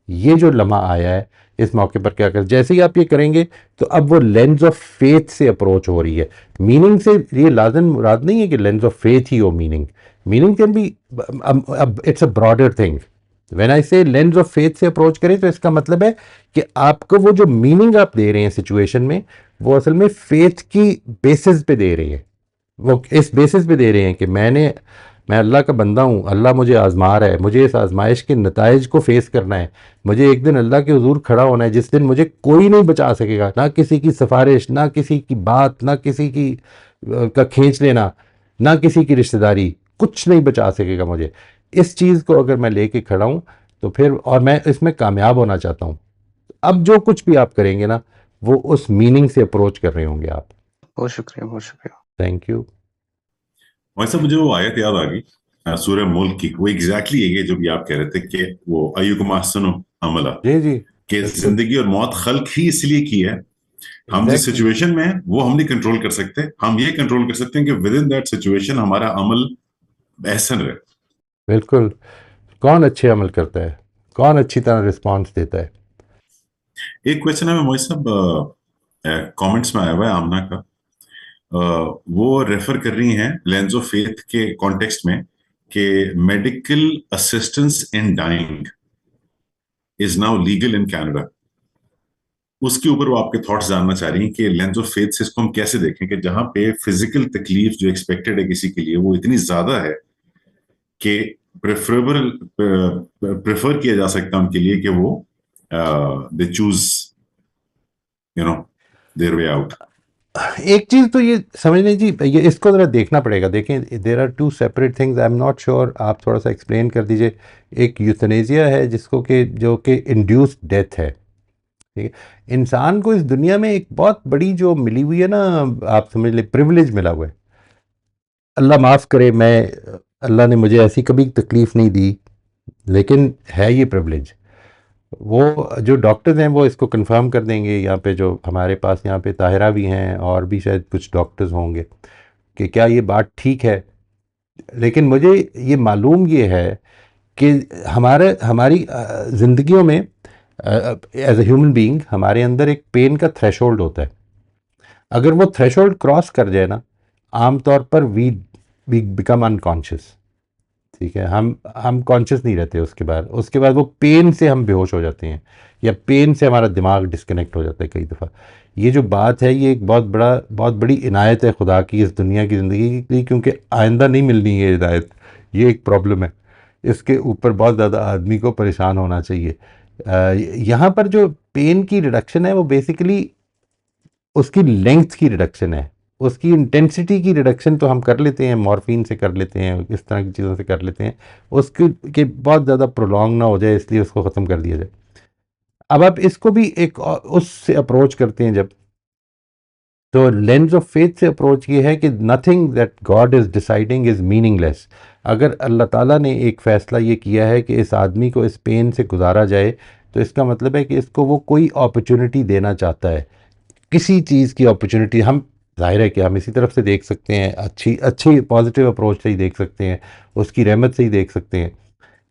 یہ جو لمحہ آیا ہے اس موقع پر کیا کر, جیسے ہی آپ یہ کریں گے تو اب وہ لینز آف فیتھ سے اپروچ ہو رہی ہے. میننگ سے یہ لازم مراد نہیں ہے کہ لینز آف فیتھ ہی ہو meaning. Meaning can be, it's a broader thing. When I say lens of faith سے اپروچ کریں تو اس کا مطلب ہے کہ آپ کو وہ جو میننگ آپ دے رہے ہیں سچویشن میں وہ اصل میں فیتھ کی بیسس پہ دے رہے ہیں. وہ اس بیسس پہ دے رہے ہیں کہ میں اللہ کا بندہ ہوں, اللہ مجھے آزما رہا ہے, مجھے اس آزمائش کے نتائج کو فیس کرنا ہے, مجھے ایک دن اللہ کے حضور کھڑا ہونا ہے جس دن مجھے کوئی نہیں بچا سکے گا, نہ کسی کی سفارش, نہ کسی کی بات, نہ کسی کی کا کھینچ لینا, نہ کسی کی رشتہ داری, کچھ نہیں بچا سکے گا مجھے. اس چیز کو اگر میں لے کے کھڑا ہوں تو پھر, اور میں اس میں کامیاب ہونا چاہتا ہوں, اب جو کچھ بھی آپ کریں گے نا وہ اس میننگ سے اپروچ کر رہے ہوں گے آپ. بہت شکریہ, بہت شکریہ. Thank you. ویسے مجھے وہ آیت یاد آ گئی سورہ ملک کی, وہ ایگزیکٹلی یہ جو بھی آپ کہہ رہے تھے کہ وہ ایکم احسن عملا, جی جی, کہ زندگی اور موت خلق ہی اس لیے کی ہے, ہم جس سچویشن میں ہیں وہ ہم نہیں کنٹرول کر سکتے, ہم یہ کنٹرول کر سکتے ہیں کہ ود ان دیٹ سچویشن ہمارا عمل احسن رہے. بالکل. کون اچھے عمل کرتا ہے, کون اچھی طرح رسپانس دیتا ہے. ایک کویشچن ہے میں صاحب کامنٹس میں آیا ہوا ہے آمنہ کا, وہ ریفر کر رہی ہیں لینز آف فیتھ کے کانٹیکسٹ میں کہ medical assistance in dying is now legal in Canada. اس کے اوپر وہ آپ کے تھاٹس جاننا چاہ رہی ہیں کہ لینز آف فیتھ سے اس کو ہم کیسے دیکھیں کہ جہاں پہ فزیکل تکلیف جو ایکسپیکٹڈ ہے کسی کے لیے وہ اتنی زیادہ ہے کہ پریفر کیا جا سکتا ہے ان کے لیے کہ وہ دے چوز their way out. ایک چیز تو یہ سمجھ لیں جی, یہ اس کو ذرا دیکھنا پڑے گا. دیکھیں there are two separate things. I am not sure, آپ تھوڑا سا ایکسپلین کر دیجئے. ایک یوتھنیزیا ہے جس کو کہ جو کہ انڈیوسڈ ڈیتھ ہے. ٹھیک ہے, انسان کو اس دنیا میں ایک بہت بڑی جو ملی ہوئی ہے نا, آپ سمجھ لیں پریویلیج ملا ہوا ہے. اللہ معاف کرے, اللہ نے مجھے ایسی کبھی تکلیف نہیں دی, لیکن ہے یہ پریویلیج. وہ جو ڈاکٹرز ہیں وہ اس کو کنفرم کر دیں گے. یہاں پہ جو ہمارے پاس یہاں پہ طاہرہ بھی ہیں اور بھی شاید کچھ ڈاکٹرز ہوں گے کہ کیا یہ بات ٹھیک ہے. لیکن مجھے یہ معلوم یہ ہے کہ ہماری زندگیوں میں ایز اے ہیومن بینگ ہمارے اندر ایک پین کا تھریش ہولڈ ہوتا ہے. اگر وہ تھریش ہولڈ کراس کر جائے نا, عام طور پر وی بیکم انکانشیس. ٹھیک ہے, ہم کانشیس نہیں رہتے. اس کے بعد وہ پین سے ہم بے ہوش ہو جاتے ہیں یا پین سے ہمارا دماغ ڈسکنیکٹ ہو جاتا ہے کئی دفعہ. یہ جو بات ہے یہ ایک بہت بڑی عنایت ہے خدا کی اس دنیا کی زندگی کے لیے, کیونکہ آئندہ نہیں ملنی یہ عنایت. یہ ایک پرابلم ہے, اس کے اوپر بہت زیادہ آدمی کو پریشان ہونا چاہیے. یہاں پر جو پین کی ریڈکشن ہے وہ بیسیکلی اس کی لینگتھ کی ریڈکشن ہے. اس کی انٹینسٹی کی ریڈکشن تو ہم کر لیتے ہیں, مورفین سے کر لیتے ہیں, اس طرح کی چیزوں سے کر لیتے ہیں. اس کے بہت زیادہ پرولونگ نہ ہو جائے اس لیے اس کو ختم کر دیا جائے. اب آپ اس کو بھی ایک اس سے اپروچ کرتے ہیں جب تو لینز آف فیتھ سے اپروچ یہ ہے کہ nothing that god is deciding is meaningless. اگر اللہ تعالیٰ نے ایک فیصلہ یہ کیا ہے کہ اس آدمی کو اس پین سے گزارا جائے تو اس کا مطلب ہے کہ اس کو وہ کوئی اپرچونٹی دینا چاہتا ہے، کسی چیز کی اپرچونٹی. ہم ظاہر ہے کہ ہم اسی طرف سے دیکھ سکتے ہیں، اچھی پازیٹیو اپروچ سے ہی دیکھ سکتے ہیں، اس کی رحمت سے ہی دیکھ سکتے ہیں،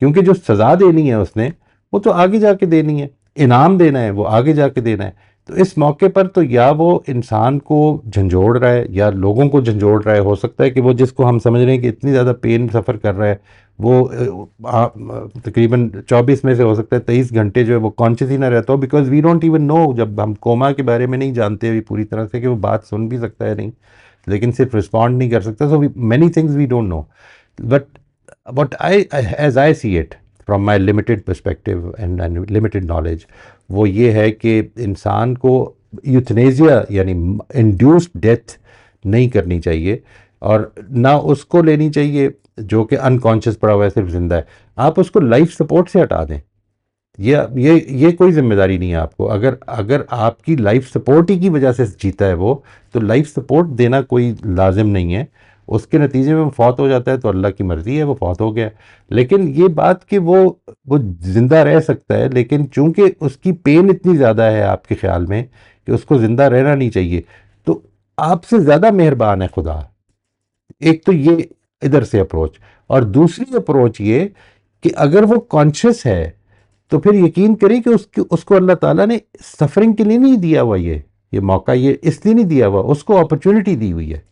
کیونکہ جو سزا دینی ہے اس نے وہ تو آگے جا کے دینی ہے، انعام دینا ہے وہ آگے جا کے دینا ہے. تو اس موقع پر تو یا وہ انسان کو جھنجھوڑ رہا ہے یا لوگوں کو جھنجھوڑ رہا ہے. ہو سکتا ہے کہ وہ جس کو ہم سمجھ رہے ہیں کہ اتنی زیادہ پین سفر کر رہا ہے وہ تقریباً 24 میں سے ہو سکتا ہے 23 گھنٹے جو ہے وہ کانشیس ہی نہ رہتا ہو، because we don't even know. جب ہم کوما کے بارے میں نہیں جانتے ابھی پوری طرح سے کہ وہ بات سن بھی سکتا ہے نہیں، لیکن صرف رسپونڈ نہیں کر سکتا. So many things we don't know. But what as I see it from my limited perspective and limited knowledge، وہ یہ ہے کہ انسان کو یوتھنیزیا یعنی انڈیوسڈ ڈیتھ نہیں کرنی چاہیے، اور نہ اس کو لینی چاہیے جو کہ انکانشیس پڑا ہوا ہے صرف زندہ ہے. آپ اس کو لائف سپورٹ سے ہٹا دیں، یہ کوئی ذمہ داری نہیں ہے آپ کو. اگر آپ کی لائف سپورٹ ہی کی وجہ سے جیتا ہے وہ، تو لائف سپورٹ دینا کوئی لازم نہیں ہے. اس کے نتیجے میں وہ فوت ہو جاتا ہے تو اللہ کی مرضی ہے، وہ فوت ہو گیا. لیکن یہ بات کہ وہ زندہ رہ سکتا ہے، لیکن چونکہ اس کی پین اتنی زیادہ ہے آپ کے خیال میں کہ اس کو زندہ رہنا نہیں چاہیے، تو آپ سے زیادہ مہربان ہے خدا. ایک تو یہ ادھر سے اپروچ، اور دوسری اپروچ یہ کہ اگر وہ کانشیس ہے تو پھر یقین کریں کہ اس کو اللہ تعالیٰ نے سفرنگ کے لیے نہیں دیا ہوا، یہ موقع یہ اس لیے نہیں دیا ہوا، اس کو اپرچونٹی دی ہوئی ہے.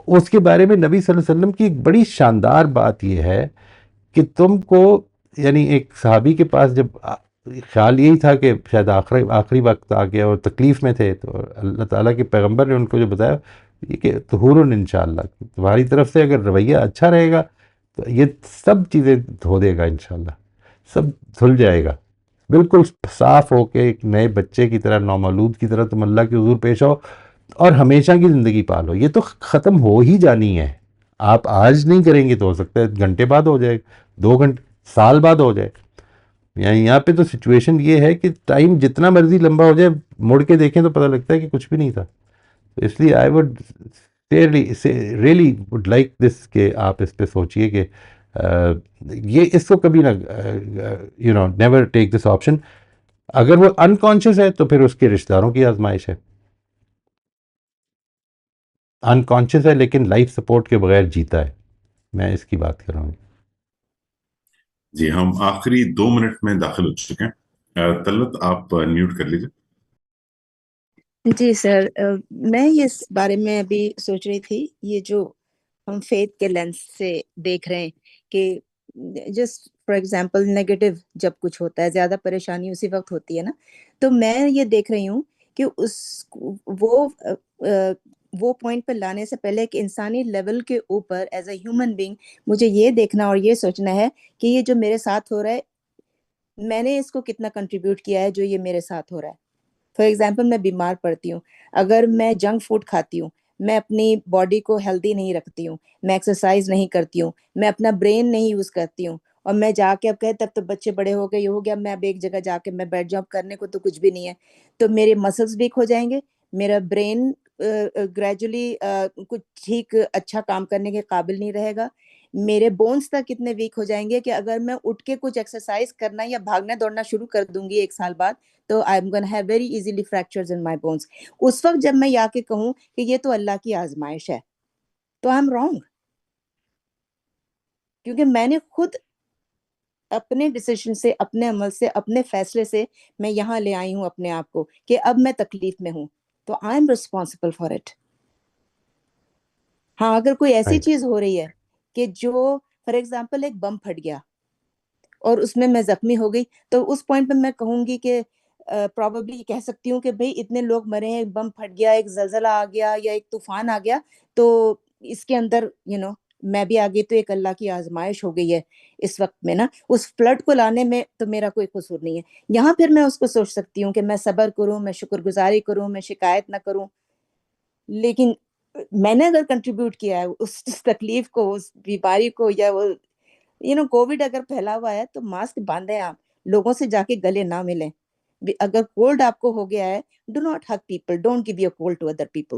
اس کے بارے میں نبی صلی اللہ علیہ وسلم کی ایک بڑی شاندار بات یہ ہے کہ تم کو، یعنی ایک صحابی کے پاس جب خیال یہی تھا کہ شاید آخری وقت آ گیا اور تکلیف میں تھے، تو اللہ تعالیٰ کے پیغمبر نے ان کو جو بتایا یہ کہ طہور انشاءاللہ، تمہاری طرف سے اگر رویہ اچھا رہے گا تو یہ سب چیزیں دھو دے گا انشاءاللہ، سب دھل جائے گا. بالکل صاف ہو کے ایک نئے بچے کی طرح، نومولود کی طرح تم اللہ کے حضور پیش آؤ اور ہمیشہ کی زندگی پالو. یہ تو ختم ہو ہی جانی ہے. آپ آج نہیں کریں گے تو ہو سکتا ہے گھنٹے بعد ہو جائے، 2 گھنٹے، سال بعد ہو جائے. یہاں پہ تو سچویشن یہ ہے کہ ٹائم جتنا مرضی لمبا ہو جائے، مڑ کے دیکھیں تو پتہ لگتا ہے کہ کچھ بھی نہیں تھا. تو اس لیے I would really would like this کہ آپ اس پہ سوچئے کہ یہ اس کو کبھی نہ نیور ٹیک دس آپشن. اگر وہ انکانشیس ہے تو پھر اس کے رشتہ داروں کی آزمائش ہے. انکانشیس ہے لیکن لائف سپورٹ کے بغیر جیتا ہے، میں اس کی بات کر رہا ہوں. جی ہم آخری 2 منٹ میں داخل ہو چکے ہیں. طلعت آپ میوٹ کر لیجیے. جی سر، میں اس بارے میں ابھی سوچ رہی تھی، یہ جو ہم فیتھ کے لینس سے دیکھ رہے ہیں کہ جسٹ فار ایگزامپل نیگیٹو جب کچھ ہوتا ہے، زیادہ پریشانی اسی وقت ہوتی ہے نا، تو میں یہ دیکھ رہی ہوں کہ وہ پوائنٹ پہ لانے سے پہلے کہ انسانی لیول کے اوپر ایز اے ہیومن بینگ مجھے یہ دیکھنا اور یہ سوچنا ہے کہ یہ جو میرے ساتھ ہو رہا ہے، میں نے اس کو کتنا کنٹریبیوٹ کیا ہے جو یہ میرے ساتھ ہو رہا ہے. فار ایگزامپل میں بیمار پڑتی ہوں، اگر میں جنک فوڈ کھاتی ہوں، میں اپنی باڈی کو ہیلدی نہیں رکھتی ہوں، میں ایکسرسائز نہیں کرتی ہوں، میں اپنا برین نہیں یوز کرتی ہوں، اور میں جا کے اب تب تو بچے بڑے ہو گئے، یہ ہو گیا، میں اب ایک جگہ جا کے میں بیٹھ جاؤں، کرنے کو تو کچھ بھی نہیں ہے، تو میرے مسلس ویک ہو جائیں گے، میرا برین گریجولی کچھ ٹھیک اچھا کام کرنے کے قابل نہیں رہے گا، میرے بونس تک اتنے ویک ہو جائیں گے کہ اگر میں اٹھ کے کچھ ایکسرسائز کرنا یا بھاگنا دوڑنا شروع کر دوں گی 1 سال بعد، تو I'm gonna have very easily fractures in my bones. اس وقت جب میں کے کہوں کہ یہ تو اللہ کی آزمائش ہے، تو I'm wrong، کیونکہ میں نے خود اپنے ڈیسیشن سے، اپنے عمل سے، اپنے فیصلے سے میں یہاں لے آئی ہوں اپنے آپ کو کہ اب میں تکلیف میں ہوں، تو I'm responsible for it. ہاں، اگر کوئی ایسی چیز ہو رہی ہے کہ جو فار ایگزامپل ایک بم پھٹ گیا اور اس میں زخمی ہو گئی، تو اس پوائنٹ پہ میں کہوں گی کہ پروبیبلی کہہ سکتی ہوں کہ بھئی اتنے لوگ مرے ہیں، ایک بم پھٹ گیا، ایک زلزلہ آ گیا یا ایک طوفان آ گیا، تو اس کے اندر میں بھی آ گئی، تو ایک اللہ کی آزمائش ہو گئی ہے اس وقت میں نا، اس فلڈ کو لانے میں تو میرا کوئی قصور نہیں ہے. یہاں پھر میں اس کو سوچ سکتی ہوں کہ میں صبر کروں، میں شکر گزاری کروں، میں شکایت نہ کروں. لیکن میں نے اگر کنٹریبیوٹ کیا ہے اس تکلیف کو، اس بیماری کو، یا وہ کووڈ اگر پھیلا ہوا ہے تو ماسک باندھیں، آپ لوگوں سے جا کے گلے نہ ملیں. اگر کولڈ آپ کو ہو گیا ہے، do not hug people, don't give your cold to other people.